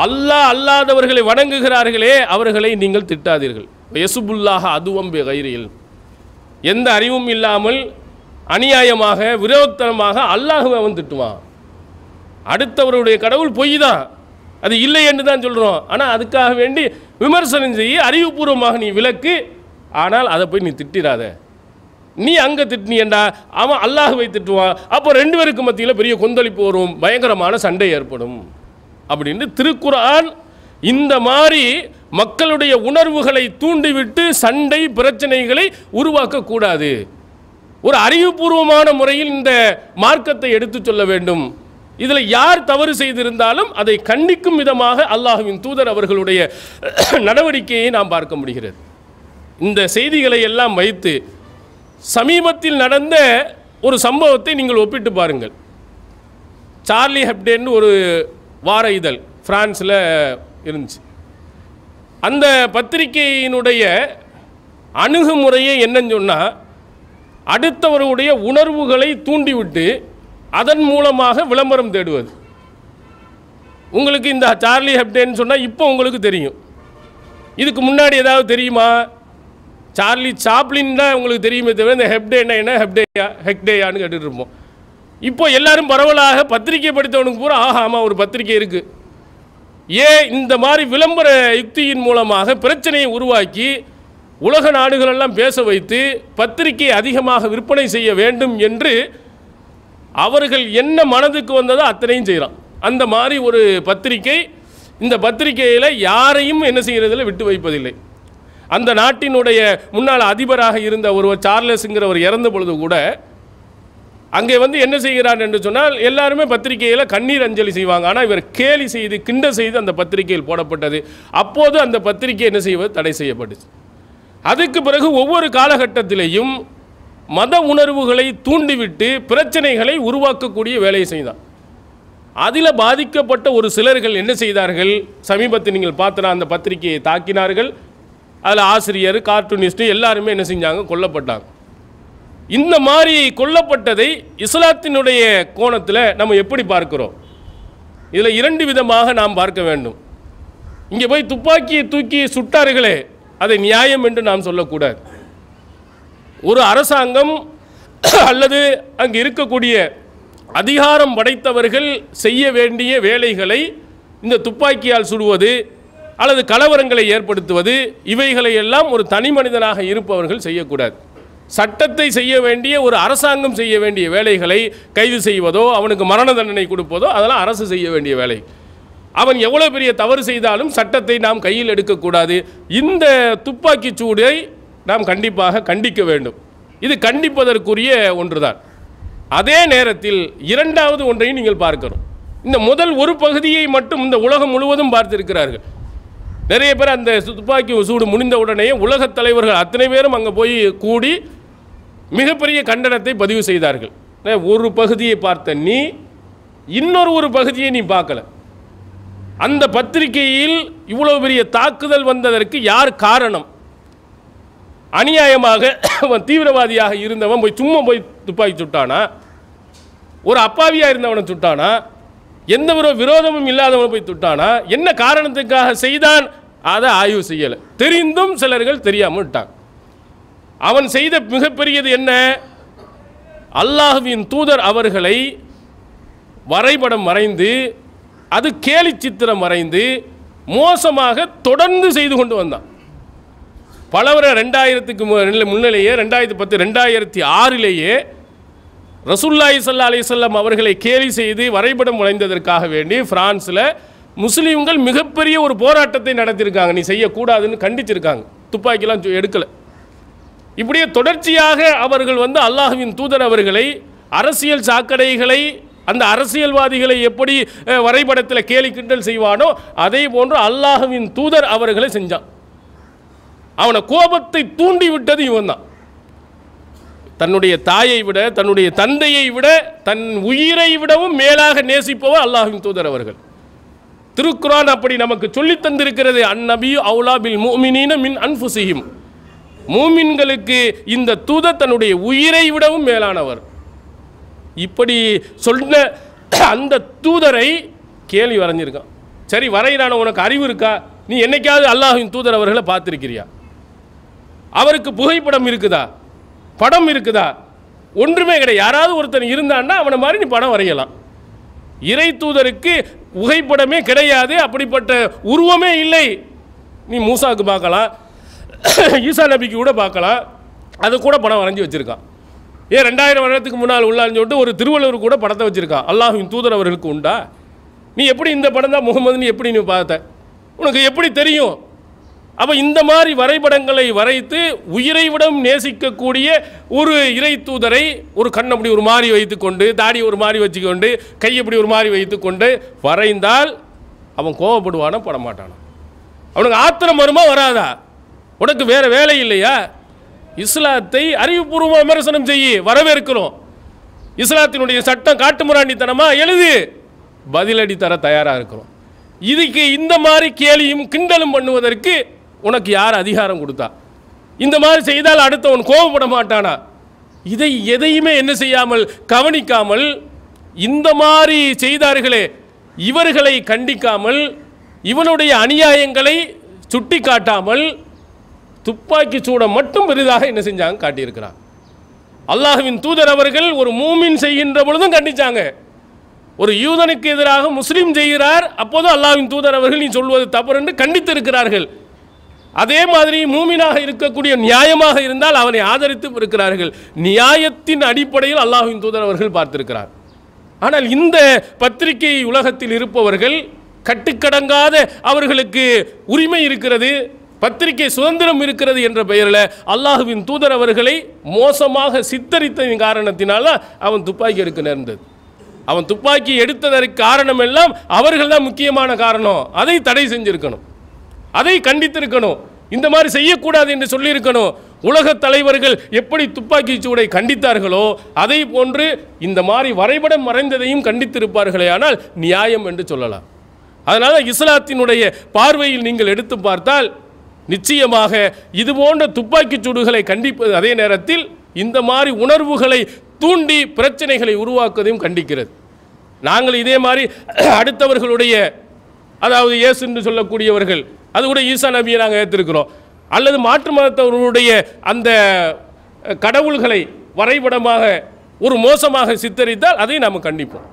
அல்லாஹ் அல்லாதவர்களை வணங்குகிறார்களே அவர்களை நீங்கள் திட்டாதீர்கள். யசுபுல்லாஹ அதுவம் பிகைரில், எந்த அறிவும் இல்லாமல் அநியாயமாக விரோதத்தனமாக அல்லாஹ்வை அவன் திட்டுவான். அடுத்தவருடைய கடவுள் பொய் தான், அது இல்லை என்று தான் சொல்கிறோம். ஆனால் அதுக்காக வேண்டி விமர்சனம் செய்ய அறிவுபூர்வமாக நீ விளக்கு, ஆனால் அதை போய் நீ திட்டிராத. நீ அங்கே திட்டினியண்டா அவன் அல்லாஹ்வை திட்டுவான், அப்போ ரெண்டு பேருக்கு மத்தியில் பெரிய கொந்தளிப்பு வரும், பயங்கரமான சண்டை ஏற்படும் அப்படின்னு திருக்குர்ஆன் இந்த மாதிரி மக்களுடைய உணர்வுகளை தூண்டிவிட்டு சண்டை பிரச்சனைகளை உருவாக்கக்கூடாது. ஒரு அறிவுபூர்வமான முறையில் இந்த மார்க்கத்தை எடுத்து சொல்ல வேண்டும். இதில் யார் தவறு செய்திருந்தாலும் அதை கண்டிக்கும் விதமாக அல்லாஹ்வின் தூதர் அவர்களுடைய நடவடிக்கையை நாம் பார்க்க முடிகிறது. இந்த செய்திகளை எல்லாம் வைத்து சமீபத்தில் நடந்த ஒரு சம்பவத்தை நீங்கள் ஒப்பிட்டு பாருங்கள். சார்லி ஹெப்டேன்னு ஒரு வார இதழ் பிரான்ஸில் இருந்துச்சு. அந்த பத்திரிகையினுடைய அணுகுமுறையை என்னன்னு சொன்னால், அடுத்தவருடைய உணர்வுகளை தூண்டிவிட்டு அதன் மூலமாக விளம்பரம் தேடுவது. உங்களுக்கு இந்த சார்லி ஹெப்டேன்னு சொன்னால் இப்போ உங்களுக்கு தெரியும். இதுக்கு முன்னாடி ஏதாவது தெரியுமா? சார்லி சாப்ளின் தான் உங்களுக்கு தெரியுமே தவிர இந்த ஹெப்டேன்னா என்ன, ஹெக்டேயான்னு கேட்டுட்டு இருப்போம். இப்போ எல்லாரும் பரவலாக பத்திரிகை படித்தவனுக்கு பூரா ஆமாம் ஒரு பத்திரிகை இருக்குது. ஏன் இந்த மாதிரி விளம்பர யுக்தியின் மூலமாக பிரச்சனையை உருவாக்கி உலக நாடுகளெல்லாம் பேச வைத்து பத்திரிகை அதிகமாக விற்பனை செய்ய வேண்டும் என்று அவர்கள் என்ன மனதுக்கு வந்ததோ அத்தனையும் செய்கிறான். அந்த மாதிரி ஒரு பத்திரிகை, இந்த பத்திரிகையில் யாரையும் என்ன செய்கிறதில் விட்டு வைப்பதில்லை. அந்த நாட்டினுடைய முன்னாள் அதிபராக இருந்த ஒருவர் சார்லஸ்ங்கிறவர் இறந்த பொழுது கூட அங்கே வந்து என்ன செய்கிறார் என்று சொன்னால் எல்லாருமே பத்திரிகையில் கண்ணீர் அஞ்சலி செய்வாங்க. ஆனால் இவர் கேலி செய்து கிண்ட செய்து அந்த பத்திரிகையில் போடப்பட்டது. அப்போது அந்த பத்திரிகை என்ன செய்வது தடை செய்யப்பட்டுச்சு. அதுக்கு பிறகு ஒவ்வொரு காலகட்டத்திலேயும் மத உணர்வுகளை தூண்டிவிட்டு பிரச்சனைகளை உருவாக்கக்கூடிய வேலையை செய்தான். அதில் பாதிக்கப்பட்ட ஒரு சிலர்கள் என்ன செய்தார்கள், சமீபத்தில் நீங்கள் பார்த்தனா அந்த பத்திரிகையை தாக்கினார்கள். அதில் ஆசிரியர், கார்ட்டூனிஸ்ட்டு எல்லாருமே என்ன செஞ்சாங்க, கொல்லப்பட்டாங்க. இந்த மாதிரி கொல்லப்பட்டதை இஸ்லாத்தினுடைய கோணத்தில் நம்ம எப்படி பார்க்கிறோம்? இதில் இரண்டு விதமாக நாம் பார்க்க வேண்டும். இங்கே போய் துப்பாக்கியை தூக்கி சுட்டார்களே, அதை நியாயம் என்று நாம் சொல்லக்கூடாது. ஒரு அரசாங்கம் அல்லது அங்கு இருக்கக்கூடிய அதிகாரம் படைத்தவர்கள் செய்ய வேண்டிய வேலைகளை இந்த துப்பாக்கியால் சுடுவது அல்லது கலவரங்களை ஏற்படுத்துவது, இவைகளை எல்லாம் ஒரு தனி மனிதனாக இருப்பவர்கள் செய்யக்கூடாது. சட்டத்தை செய்ய வேண்டிய ஒரு அரசாங்கம் செய்ய வேண்டிய வேலைகளை கைது செய்வதோ அவனுக்கு மரண தண்டனை கொடுப்பதோ அதெல்லாம் அரசு செய்ய வேண்டிய வேலை. அவன் எவ்வளோ பெரிய தவறு செய்தாலும் சட்டத்தை நாம் கையில் எடுக்கக்கூடாது. இந்த துப்பாக்கி சூடை நாம் கண்டிப்பாக கண்டிக்க வேண்டும். இது கண்டிப்பதற்குரிய ஒன்றுதான். அதே நேரத்தில் இரண்டாவது ஒன்றையும் நீங்கள் பார்க்கணும். இந்த முதல் ஒரு பகுதியை மட்டும் இந்த உலகம் முழுவதும் பார்த்திருக்கிறார்கள். நிறைய பேர் அந்த துப்பாக்கி சூடு முடிந்த உடனே உலகத் தலைவர்கள் அத்தனை பேரும் அங்கே போய் கூடி மிகப்பெரிய கண்டனத்தை பதிவு செய்தார்கள். ஒரு பகுதியை பார்த்த நீ இன்னொரு பகுதியை நீ பார்க்கல. அந்த பத்திரிகையில் இவ்வளவு பெரிய தாக்குதல் வந்ததற்கு யார் காரணம்? அநியாயமாக தீவிரவாதியாக இருந்தவன் போய் சும்மா போய் துப்பாக்கி சுட்டானா? ஒரு அப்பாவியாக இருந்தவனை சுட்டானா? எந்த ஒரு விரோதமும் இல்லாதவனை போய் சுட்டானா? என்ன காரணத்துக்காக செய்தான்? அதை ஆய்வு செய்யலை. தெரிந்தும் சிலர்கள் தெரியாமல் விட்டாங்க. அவன் செய்த மிகப்பெரியது என்ன? அல்லாஹ்வின் தூதர் அவர்களை வரைபடம் வரைந்து, அது கேலி சித்திரம் வரைந்து மோசமாக தொடர்ந்து செய்து கொண்டு வந்தான். பலவர 2000க்கு முன்னிலேயே 2010 2006லேயே ரசூலுல்லாஹி ஸல்லல்லாஹு அலைஹி வஸல்லம் அவர்களை கேலி செய்து வரைபடம் வரைந்ததற்காக வேண்டி பிரான்ஸில் முஸ்லீம்கள் மிகப்பெரிய ஒரு போராட்டத்தை நடத்தியிருக்காங்க. நீ செய்யக்கூடாதுன்னு கண்டிச்சிருக்காங்க. துப்பாக்கிலாம் எடுக்கலை. இப்படியே தொடர்ச்சியாக அவர்கள் வந்து அல்லாஹ்வின் தூதர் அவர்களை, அரசியல் சாக்கடைகளை, அந்த அரசியல்வாதிகளை எப்படி வரைபடத்தில் கேலி கிண்டல் செய்வானோ அதே போன்று அல்லாஹ்வின் தூதர் அவர்களை செஞ்சான். அவனை கோபத்தை தூண்டி விட்டது இவன் தான். தன்னுடைய தாயை விட, தன்னுடைய தந்தையை விட, தன் உயிரை விடவும் மேலாக நேசிப்பவர் அல்லாஹ்வின் தூதர் அவர்கள். திருக்குர்ஆன் அப்படி நமக்கு சொல்லி தந்திருக்கிறது. அந்நபியு அவுலா பில் முஃமினீன மின் அன்ஃபுஸிஹிம். மூமின்களுக்கு இந்த தூதர் தன்னுடைய உயிரை விடவும் மேலானவர். இப்படி சொன்ன அந்த தூதரை கேலி வரைஞ்சிருக்கான். சரி, வரைகிறான உனக்கு அறிவு இருக்கா? நீ என்னைக்காவது அல்லாஹ்வின் தூதர் அவர்களை பார்த்துருக்கிறியா? அவருக்கு புகைப்படம் இருக்குதா? படம் இருக்குதா? ஒன்றுமே கிடையாது. யாராவது ஒருத்தன் இருந்தான்னா அவனை மாதிரி நீ படம் வரையலாம். இறை தூதருக்கு புகைப்படமே கிடையாது, அப்படிப்பட்ட உருவமே இல்லை. நீ மூசாவுக்கு பார்க்கலாம், ஈசா நபிக்கு கூட பார்க்கலாம், அது கூட படம் வரைஞ்சி வச்சுருக்கான். 2000 வருடத்துக்கு முன்னால் உள்ளான்னு சொல்லிட்டு ஒரு திருவள்ளுவர் கூட படத்தை வச்சுருக்கான். அல்லாஹ்வின் தூதர் அவர்களுக்கு உண்டா? நீ எப்படி இந்த படம் தான் முகமதுன்னு எப்படி நீ பார்த்த? உனக்கு எப்படி தெரியும்? அப்போ இந்த மாதிரி வரைபடங்களை வரைத்து உயிரை விடம் நேசிக்கக்கூடிய ஒரு இறை தூதரை ஒரு கண் அப்படி ஒரு மாதிரி வைத்துக்கொண்டு, தாடி ஒரு மாதிரி வச்சுக்கொண்டு, கை அப்படி ஒரு மாதிரி வைத்துக்கொண்டு வரைந்தால் அவன் கோவப்படுவானா படமாட்டானா? அவனுக்கு ஆத்திரம் வருமா வராதா? உனக்கு வேறு வேலை இல்லையா? இஸ்லாத்தை அறிவுபூர்வமாக விமர்சனம் செய்ய வரவேற்கிறோம். இஸ்லாத்தினுடைய சட்டம் காட்டுமிராண்டித்தனமா எழுது, பதிலடி தர தயாராக இருக்கிறோம். இதுக்கு இந்த மாதிரி கேலியும் கிண்டலும் பண்ணுவதற்கு உனக்கு யார் அதிகாரம் கொடுத்தா? இந்த மாதிரி செய்தால் அடுத்தவன் கோபப்பட மாட்டானா? இதை எதையுமே என்ன செய்யாமல் கவனிக்காமல் இந்த மாதிரி செய்தார்களே, இவர்களை கண்டிக்காமல், இவனுடைய அநியாயங்களை சுட்டி காட்டாமல் துப்பாக்கி சூட மட்டும் பெரிதாக என்ன செஞ்சாங்க காட்டியிருக்கிறான். அல்லாஹ்வின் தூதர் அவர்கள் ஒரு மூமின் செய்கின்ற பொழுதும் கண்டிச்சாங்க. ஒரு யூதனுக்கு எதிராக முஸ்லீம் செய்கிறார், அப்போதும் அல்லாஹ்வின் தூதர் அவர்கள் நீ சொல்வது தவறு என்று கண்டித்திருக்கிறார்கள். அதே மாதிரி மூமினாக இருக்கக்கூடிய நியாயமாக இருந்தால் அவனை ஆதரித்து இருக்கிறார்கள். நியாயத்தின் அடிப்படையில் அல்லாஹ்வின் தூதர் அவர்கள் பார்த்திருக்கிறார். ஆனால் இந்த பத்திரிகை உலகத்தில் இருப்பவர்கள் கட்டுக்கடங்காத அவர்களுக்கு உரிமை இருக்கிறது, பத்திரிகை சுதந்திரம் இருக்கிறது என்ற பெயரில் அல்லாஹ்வின் தூதர் அவர்களை மோசமாக சித்தரித்ததின் காரணத்தினால அவன் துப்பாக்கி எடுக்க நேர்ந்தது. அவன் துப்பாக்கி எடுத்ததற்கு காரணம் எல்லாம் அவர்கள் தான் முக்கியமான காரணம். அதை தடை செஞ்சிருக்கணும், அதை கண்டித்திருக்கணும், இந்த மாதிரி செய்யக்கூடாது என்று சொல்லியிருக்கணும். உலக தலைவர்கள் எப்படி துப்பாக்கி சூடை கண்டித்தார்களோ அதை போன்று இந்த மாதிரி வரைபடம் மறைந்ததையும் கண்டித்திருப்பார்களே, ஆனால் நியாயம் என்று சொல்லலாம். அதனால் இஸ்லாத்தினுடைய பார்வையில் நீங்கள் எடுத்து பார்த்தால் நிச்சயமாக இது போன்ற துப்பாக்கி சூடுகளை கண்டிப்பது அதே நேரத்தில் இந்த மாதிரி உணர்வுகளை தூண்டி பிரச்சனைகளை உருவாக்குவதையும் கண்டிக்கிறது. நாங்கள் இதே மாதிரி அடுத்தவர்களுடைய, அதாவது இயேசு என்று சொல்லக்கூடியவர்கள், அது கூட ஈசா நபியை நாங்கள் ஏற்றிருக்கிறோம், அல்லது மாற்று மதத்தவர்களுடைய அந்த கடவுள்களை வரைபடமாக ஒரு மோசமாக சித்தரித்தால் அதை நாம் கண்டிப்போம்.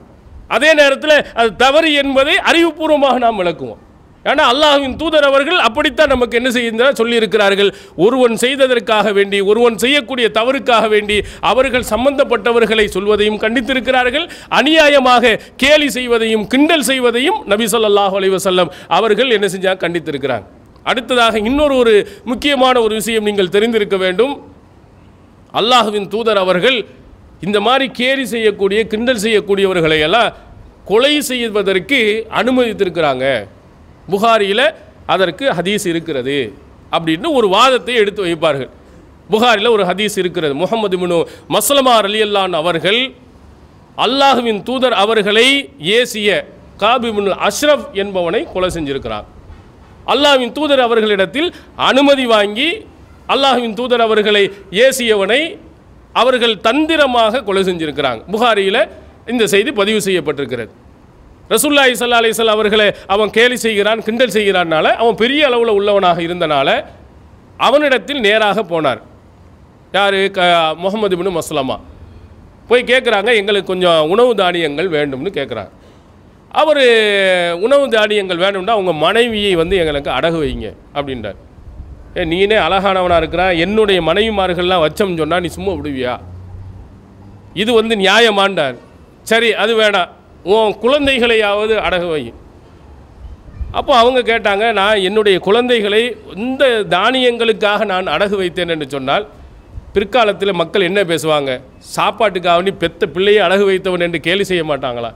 அதே நேரத்தில் அது தவறு என்பதை அறிவுபூர்வமாக நாம் விளக்குவோம். ஏன்னா அல்லாஹ்வின் தூதர் அவர்கள் அப்படித்தான் நமக்கு என்ன செய்ய சொல்லியிருக்கிறார்கள். ஒருவன் செய்ததற்காக வேண்டி, ஒருவன் செய்யக்கூடிய தவறுக்காக வேண்டி அவர்கள் சம்பந்தப்பட்டவர்களை சொல்வதையும் கண்டித்திருக்கிறார்கள். அநியாயமாக கேலி செய்வதையும் கிண்டல் செய்வதையும் நபி ஸல்லல்லாஹு அலைஹி வஸல்லம் அவர்கள் என்ன செஞ்சாங்க, கண்டித்திருக்கிறாங்க. அடுத்ததாக இன்னொரு முக்கியமான ஒரு விஷயம் நீங்கள் தெரிந்திருக்க வேண்டும். அல்லாஹ்வின் தூதர் அவர்கள் இந்த மாதிரி கேலி செய்யக்கூடிய கிண்டல் செய்யக்கூடியவர்களை எல்லாம் கொலை செய்வதற்கு அனுமதித்திருக்கிறாங்க. புகாரியில் அதற்கு ஹதீஸ் இருக்கிறது அப்படின்னு ஒரு வாதத்தை எடுத்து வைப்பார்கள். புகாரில் ஒரு ஹதீஸ் இருக்கிறது. முஹம்மது இப்னு மஸ்லமா ரலியல்லாஹு அன்ஹு அவர்கள் அல்லாஹ்வின் தூதர் அவர்களை ஏசிய காப் இப்னு அஷ்ரஃப் என்பவனை கொலை செஞ்சிருக்கிறார். அல்லாஹ்வின் தூதர் அவர்களிடத்தில் அனுமதி வாங்கி அல்லாஹ்வின் தூதர் அவர்களை ஏசியவனை அவர்கள் தந்திரமாக கொலை செஞ்சிருக்கிறாங்க. புகாரியில் இந்த செய்தி பதிவு செய்யப்பட்டிருக்கிறது. ரசூலுல்லாஹி ஸல்லல்லாஹு அலைஹி வஸல்லம் அவர்களை அவன் கேலி செய்கிறான், கிண்டல் செய்கிறான்னால, அவன் பெரிய அளவில் உள்ளவனாக இருந்தனால அவனிடத்தில் நேராக போனார். யார்? முஹம்மது இப்னு மஸ்லமா போய் கேட்குறாங்க, எங்களுக்கு கொஞ்சம் உணவு தானியங்கள் வேண்டும்னு கேட்குறாங்க. அவர் உணவு தானியங்கள் வேணும்னா அவங்க மனைவியை எங்களுக்கு அடகு வைங்க அப்படின்றார். நீனே அழகானவனாக இருக்கிறான், என்னுடைய மனைவிமார்கள்லாம் வச்சோம்னு சொன்னால் நீ சும்மா விடுவியா? இது நியாயமாண்டார். சரி, அது வேணாம், உன் குழந்தைகளையாவது அடகு வை. அப்போ அவங்க கேட்டாங்க, நான் என்னுடைய குழந்தைகளை இந்த தானியங்களுக்காக நான் அடகு வைத்தேன் என்று சொன்னால் பிற்காலத்தில் மக்கள் என்ன பேசுவாங்க? சாப்பாட்டுக்காக நீ பெத்த பிள்ளையை அடகு வைத்தவன் என்று கேலி செய்ய மாட்டாங்களா?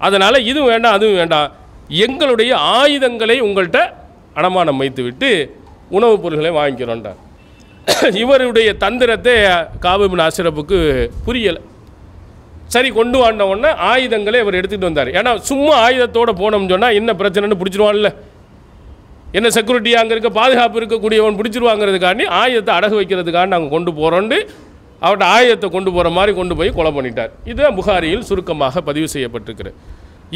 அதனால் இதுவும் வேண்டாம் அதுவும் வேண்டாம், எங்களுடைய ஆயுதங்களை உங்கள்கிட்ட அடமானம் வைத்து விட்டு உணவுப் பொருட்களை வாங்கிக்கிறோன்றார். இவருடைய தந்திரத்தை காப் இப்னு அஷ்ரஃபுக்கு புரியலை. சரி, கொண்டு வந்த உடனே ஆயுதங்களை அவர் எடுத்துகிட்டு வந்தார். ஏன்னா சும்மா ஆயுதத்தோடு போனோம்னு சொன்னால் என்ன பிரச்சனைன்னு பிடிச்சிருவான்ல, என்ன செக்யூரிட்டி அங்கே இருக்க பாதுகாப்பு இருக்கக்கூடியவன் பிடிச்சிருவாங்கிறதுக்காண்டி ஆயுதத்தை அடகு வைக்கிறதுக்காண்டி நாங்கள் கொண்டு போகிறோன்னு அவர்கிட்ட ஆயுதத்தை கொண்டு போகிற மாதிரி கொண்டு போய் கொலை பண்ணிட்டார். இதுதான் புகாரியில் சுருக்கமாக பதிவு செய்யப்பட்டிருக்கிறது.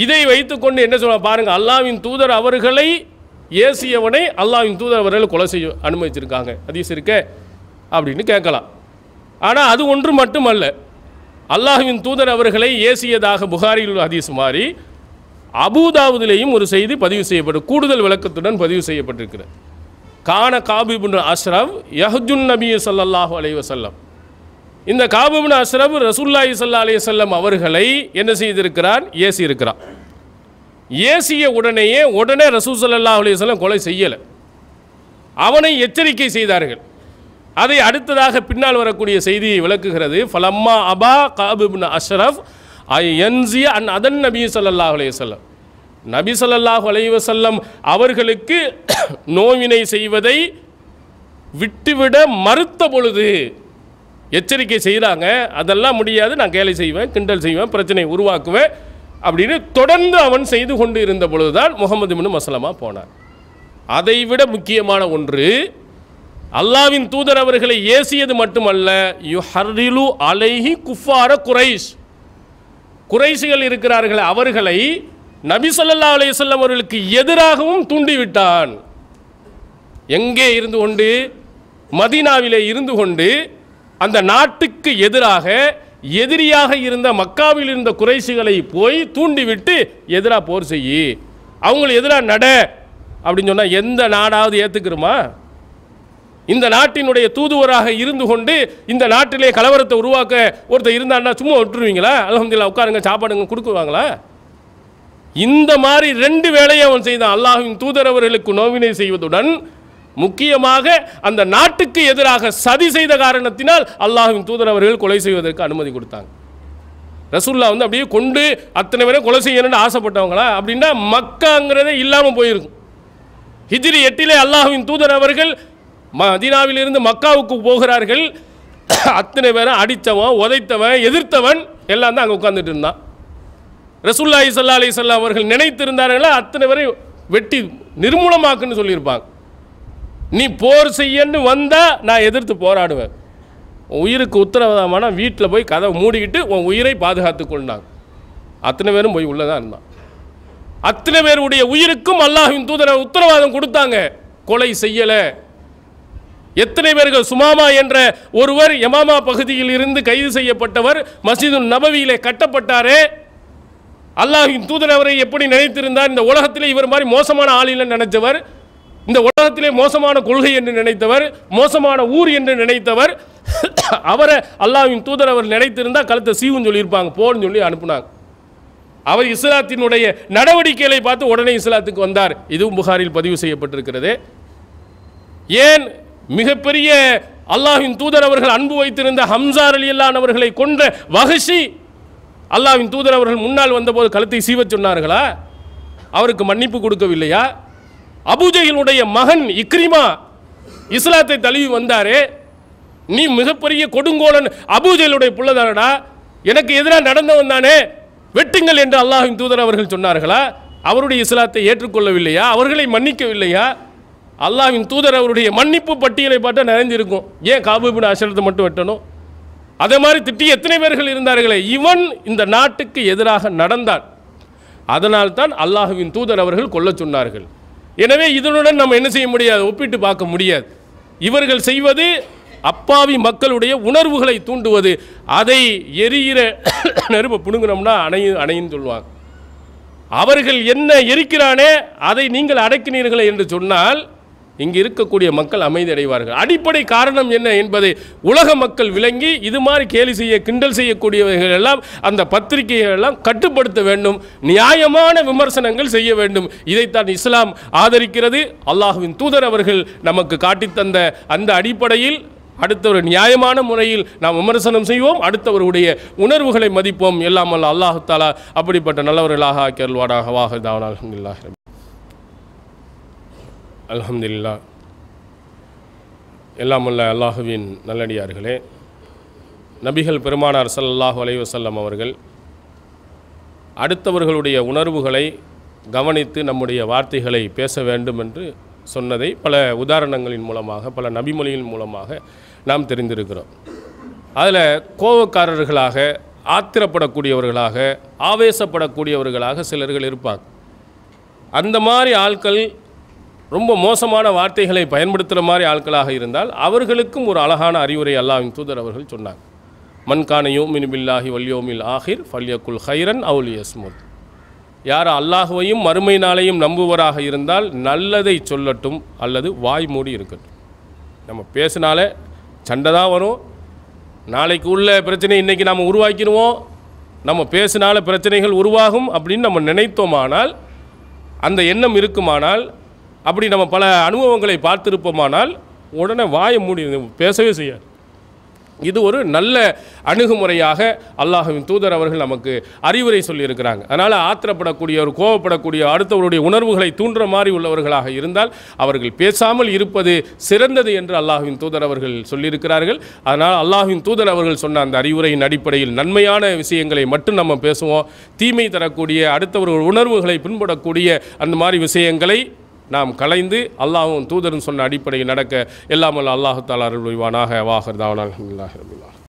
இதை வைத்துக்கொண்டு என்ன சொல்ல பாருங்கள், அல்லாஹ்வின் தூதர் அவர்களை ஏசியவனை அல்லாஹ்வின் தூதர் அவர்கள் கொலை செய்ய அனுமதிச்சிருக்காங்க, ஹதீஸ் இருக்க அப்படின்னு கேட்கலாம். ஆனால் அது ஒன்று மட்டுமல்ல, அல்லாஹ்வின் தூதர் அவர்களை ஏசியதாக புகாரியில் ஹதீஸ் மாதிரி அபூதாவுதிலேயும் ஒரு செய்தி பதிவு செய்யப்பட்டு கூடுதல் விளக்கத்துடன் பதிவு செய்யப்பட்டிருக்கிறது. கான காப் இப்னு அஷ்ரஃப் யஹ்ஜுன் நபி ஸல்லல்லாஹு அலைஹி வஸல்லம். இந்த காப் இப்னு அஷ்ரஃப் ரசூலுல்லாஹி ஸல்லல்லாஹு அலைஹி வஸல்லம் அவர்களை என்ன செய்திருக்கிறான்? ஏசி இருக்கிறான். ஏசிய உடனே ரசூல் ஸல்லல்லாஹு அலைஹி வஸல்லம் கொலை செய்யலை, அவனை எச்சரிக்கை செய்தார்கள். அதை அடுத்ததாக பின்னால் வரக்கூடிய செய்தியை விளக்குகிறது. ஃபலம்மா அபா காப் இப்னு அஷ்ரஃப் யன்ஸிய அன் அதன் நபி ஸல்லல்லாஹு அலைஹி வஸல்லம். நபி ஸல்லல்லாஹு அலைஹி வஸல்லம் அவர்களுக்கு நோவினை செய்வதை விட்டுவிட மறுத்த பொழுது எச்சரிக்கை செய்கிறாங்க, அதெல்லாம் முடியாது, நான் கேலி செய்வேன், கிண்டல் செய்வேன், பிரச்சனை உருவாக்குவேன் அப்படின்னு தொடர்ந்து அவன் செய்து கொண்டு இருந்த பொழுதுதான் முஹம்மது இப்னு மஸ்லமா போனார். அதைவிட முக்கியமான ஒன்று, அல்லாஹ்வின் தூதர் அவர்களை ஏசியது மட்டுமல்ல, யுஹர்ரிலு அலைஹி குஃபார குரைஷ், குறைஷிகள் இருக்கிறார்கள், அவர்களை நபி ஸல்லல்லாஹு அலைஹி வஸல்லம் அவர்களுக்கு எதிராகவும் தூண்டிவிட்டான். எங்கே இருந்து கொண்டு? மதீனாவிலே இருந்து கொண்டு அந்த நாட்டுக்கு எதிராக எதிரியாக இருந்த மக்காவில் இருந்த குறைஷிகளை போய் தூண்டிவிட்டு எதிராக போர் செய்யி, அவங்களை எதிராக நட அப்படின்னு சொன்னால் எந்த நாடாவது ஏற்றுக்கிறோமா? இந்த நாட்டினுடைய தூதுவராக இருந்து கொண்டு இந்த நாட்டிலே கலவரத்தை உருவாக்க ஒருத்தர் இருந்தான்னா சும்மா விட்டுருவீங்களா? அல்ஹம்துலில்லாஹ் உட்காருங்க சாப்பாடுங்க கொடுக்குவாங்களா? இந்த மாதிரி 2 வேளையை அவன் செய்தான். அல்லாஹ்வின் தூதர் அவர்களுக்கு நோவினை செய்வதுடன் முக்கியமாக அந்த நாட்டுக்கு எதிராக சதி செய்த காரணத்தினால் அல்லாஹ்வின் தூதர் அவர்கள் கொலை செய்வதற்கு அனுமதி கொடுத்தாங்க. ரசூல்லா அப்படியே கொண்டு அத்தனை பேரை கொலை செய்யணும்னு ஆசைப்பட்டவங்களா? அப்படின்னா மக்காங்கிறதே இல்லாமல் போயிருக்கும். ஹிஜ்ரி 8 அல்லாஹ்வின் தூதர் அவர்கள் மதீனாவிலிருந்து மக்காவுக்கு போகிறார்கள். அத்தனை பேரை அடித்தவன், உதைத்தவன், எதிர்த்தவன் எல்லாம் தான் அங்கே உட்கார்ந்துட்டு இருந்தான். ரசூலுல்லாஹி ஸல்லல்லாஹு அலைஹி வஸல்லம் அவர்கள் நினைத்திருந்தார்களா அத்தனை பேரை வெட்டி நிர்மூலமாக்குன்னு சொல்லியிருப்பாங்க. நீ போர் செய்யன்னு வந்தால் நான் எதிர்த்து போராடுவேன், உயிருக்கு உத்தரவாதமான வீட்டில் போய் கதவை மூடிக்கிட்டு உன் உயிரை பாதுகாத்து கொண்டாங்க. அத்தனை பேரும் போய் உள்ளே தான் இருந்தான். அத்தனை பேருடைய உயிருக்கும் அல்லாஹ்வின் தூதர் உத்தரவாதம் கொடுத்தாங்க, கொலை செய்யலை. எத்தனை பேர்கள்? சுமாமா என்ற ஒருவர் யமாமா பகுதியில் இருந்து கைது செய்யப்பட்டவர், மஸ்ஜிது நபவியிலே கட்டப்பட்டாரே. அல்லாஹ்வின் தூதர் அவரை எப்படி நினைத்திருந்தார்? இந்த உலகத்திலே இவர் மாதிரி மோசமான ஆளில் நினைத்தவர், இந்த உலகத்திலே மோசமான கொள்கை என்று நினைத்தவர், மோசமான ஊர் என்று நினைத்தவர். அவரை அல்லாஹ்வின் தூதர் அவர் நினைத்திருந்தால் கழுத்தை சீவுன்னு சொல்லியிருப்பாங்க, போன்னு சொல்லி அனுப்புனாங்க. அவர் இஸ்லாத்தினுடைய நடவடிக்கைகளை பார்த்து உடனே இஸ்லாத்துக்கு வந்தார். இதுவும் புகாரில் பதிவு செய்யப்பட்டிருக்கிறது. ஏன் மிகப்பெரிய அல்லாஹ்வின் தூதர் அவர்கள் அன்பு வைத்திருந்த ஹம்சா ரலியல்லாஹு அன்ஹு அவர்களை கொன்ற வஹ்ஷி அல்லாஹ்வின் தூதர் அவர்கள் முன்னால் வந்தபோது கழுத்தை சீவச் சொன்னார்களா? அவருக்கு மன்னிப்பு கொடுக்கவில்லையா? அபூஜஹிலுடைய மகன் இக்ரிமா இஸ்லாத்தை தழுவி வந்தாரே, நீ மிகப்பெரிய கொடுங்கோலன் அபூஜஹிலுடைய புள்ளதானடா, எனக்கு எதிராக நடந்தவன் தானே, வெட்டுங்கள் என்று அல்லாஹ்வின் தூதர் அவர்கள் சொன்னார்களா? அவருடைய இஸ்லாத்தை ஏற்றுக்கொள்ளவில்லையா? அவர்களை மன்னிக்கவில்லையா? அல்லாஹ்வின் தூதர் அவருடைய மன்னிப்பு பட்டியலை பார்த்தா நிறைஞ்சிருக்கும். ஏன் காபு இப்னு அஷ்ரத்தை மட்டும் வெட்டணும்? அதே மாதிரி திட்டி எத்தனை பேர்கள் இருந்தார்களே. இவன் இந்த நாட்டுக்கு எதிராக நடந்தான், அதனால்தான் அல்லாஹ்வின் தூதர் அவர்கள் கொல்ல சொன்னார்கள். எனவே இதனுடன் நம்ம என்ன செய்ய முடியாது, ஒப்பிட்டு பார்க்க முடியாது. இவர்கள் செய்வது அப்பாவி மக்களுடைய உணர்வுகளை தூண்டுவது. அதை எரிகிற நெருப்பை புடுங்கினோம்னா அணைன்னு சொல்லுவாங்க. அவர்கள் என்ன எரிக்கிறானே அதை நீங்கள் அடக்கினீர்களே என்று சொன்னால் இங்கு இருக்கக்கூடிய மக்கள் அமைதி அடைவார்கள். அடிப்படை காரணம் என்ன என்பதை உலக மக்கள் விளங்கி இது மாதிரி கேலி செய்ய கிண்டல் செய்யக்கூடியவர்கள் எல்லாம் அந்த பத்திரிகைகள் எல்லாம் கட்டுப்படுத்த வேண்டும், நியாயமான விமர்சனங்கள் செய்ய வேண்டும். இதைத்தான் இஸ்லாம் ஆதரிக்கிறது. அல்லாஹ்வின் தூதர் அவர்கள் நமக்கு காட்டித்தந்த அந்த அடிப்படையில் அடுத்தவர் நியாயமான முறையில் நாம் விமர்சனம் செய்வோம், அடுத்தவருடைய உணர்வுகளை மதிப்போம். எல்லாம் அல்ல அல்லாஹு தஆலா அப்படிப்பட்ட நல்லவர்களாக ஆக்கியருள்வானாக. வாஹிர் தஅவானா அல்ஹம்துலில்லாஹ் அல்ஹம்துலில்லாஹ். எல்லாம் அல்ல அல்லாஹுவின் நல்லடியார்களே, நபிகள் பெருமானார் ஸல்லல்லாஹு அலைஹி வஸல்லம் அவர்கள் அடுத்தவர்களுடைய உணர்வுகளை கவனித்து நம்முடைய வார்த்தைகளை பேச வேண்டும் என்று சொன்னதை பல உதாரணங்களின் மூலமாக, பல நபிமொழியின் மூலமாக நாம் தெரிந்திருக்கிறோம். அதில் கோபக்காரர்களாக, ஆத்திரப்படக்கூடியவர்களாக, ஆவேசப்படக்கூடியவர்களாக சிலர்கள் இருப்பாங்க. அந்த மாதிரி ஆட்கள் ரொம்ப மோசமான வார்த்தைகளை பயன்படுத்துகிற மாதிரி ஆட்களாக இருந்தால் அவர்களுக்கும் ஒரு அழகான அறிவுரை அல்லாஹ்வின் தூதர் அவர்கள் சொன்னாங்க. மன்கான யூமினு பில்லாஹி வல் யௌமில் ஆஹிர் ஃபல்யகுல் ஹைரன் அவு லியஸ்முத். யார் அல்லாஹுவையும் மறுமை நாளையும் நம்புவராக இருந்தால் நல்லதை சொல்லட்டும் அல்லது வாய் மூடி இருக்கட்டும். நம்ம பேசினாலே சண்டை தான் வரும். நாளைக்கு உள்ள பிரச்சனை இன்றைக்கி நாம் உருவாக்கிடுவோம், நம்ம பேசினால பிரச்சனைகள் உருவாகும் அப்படின்னு நம்ம நினைத்தோமானால், அந்த எண்ணம் இருக்குமானால், அப்படி நம்ம பல அனுபவங்களை பார்த்திருப்போமானால் உடனே வாயை மூடி பேசவே செய்யாது. இது ஒரு நல்ல அணுகுமுறையாக அல்லாஹ்வின் தூதர் அவர்கள் நமக்கு அறிவுரை சொல்லியிருக்கிறாங்க. அதனால் ஆத்திரப்படக்கூடியவர், கோபப்படக்கூடிய, அடுத்தவருடைய உணர்வுகளை தூண்டுற மாதிரி உள்ளவர்களாக இருந்தால் அவர்கள் பேசாமல் இருப்பது சிறந்தது என்று அல்லாஹ்வின் தூதர் அவர்கள் சொல்லியிருக்கிறார்கள். அதனால் அல்லாஹ்வின் தூதர் அவர்கள் சொன்ன அந்த அறிவுரையின் அடிப்படையில் நன்மையான விஷயங்களை மட்டும் நம்ம பேசுவோம். தீமை தரக்கூடிய, அடுத்தவர்கள் உணர்வுகளை பின்படக்கூடிய அந்த மாதிரி விஷயங்களை நாம் கலைந்து அல்லாஹ்வும் தூதரும் சொன்ன அடிப்படையில் நடக்க எல்லாம் வல்ல அல்லாஹ் தஆலா அருள் புரிவானாக. வாஹிர் தஅவானா அல்ஹம்துலில்லாஹி ரப்பில் ஆலமீன்.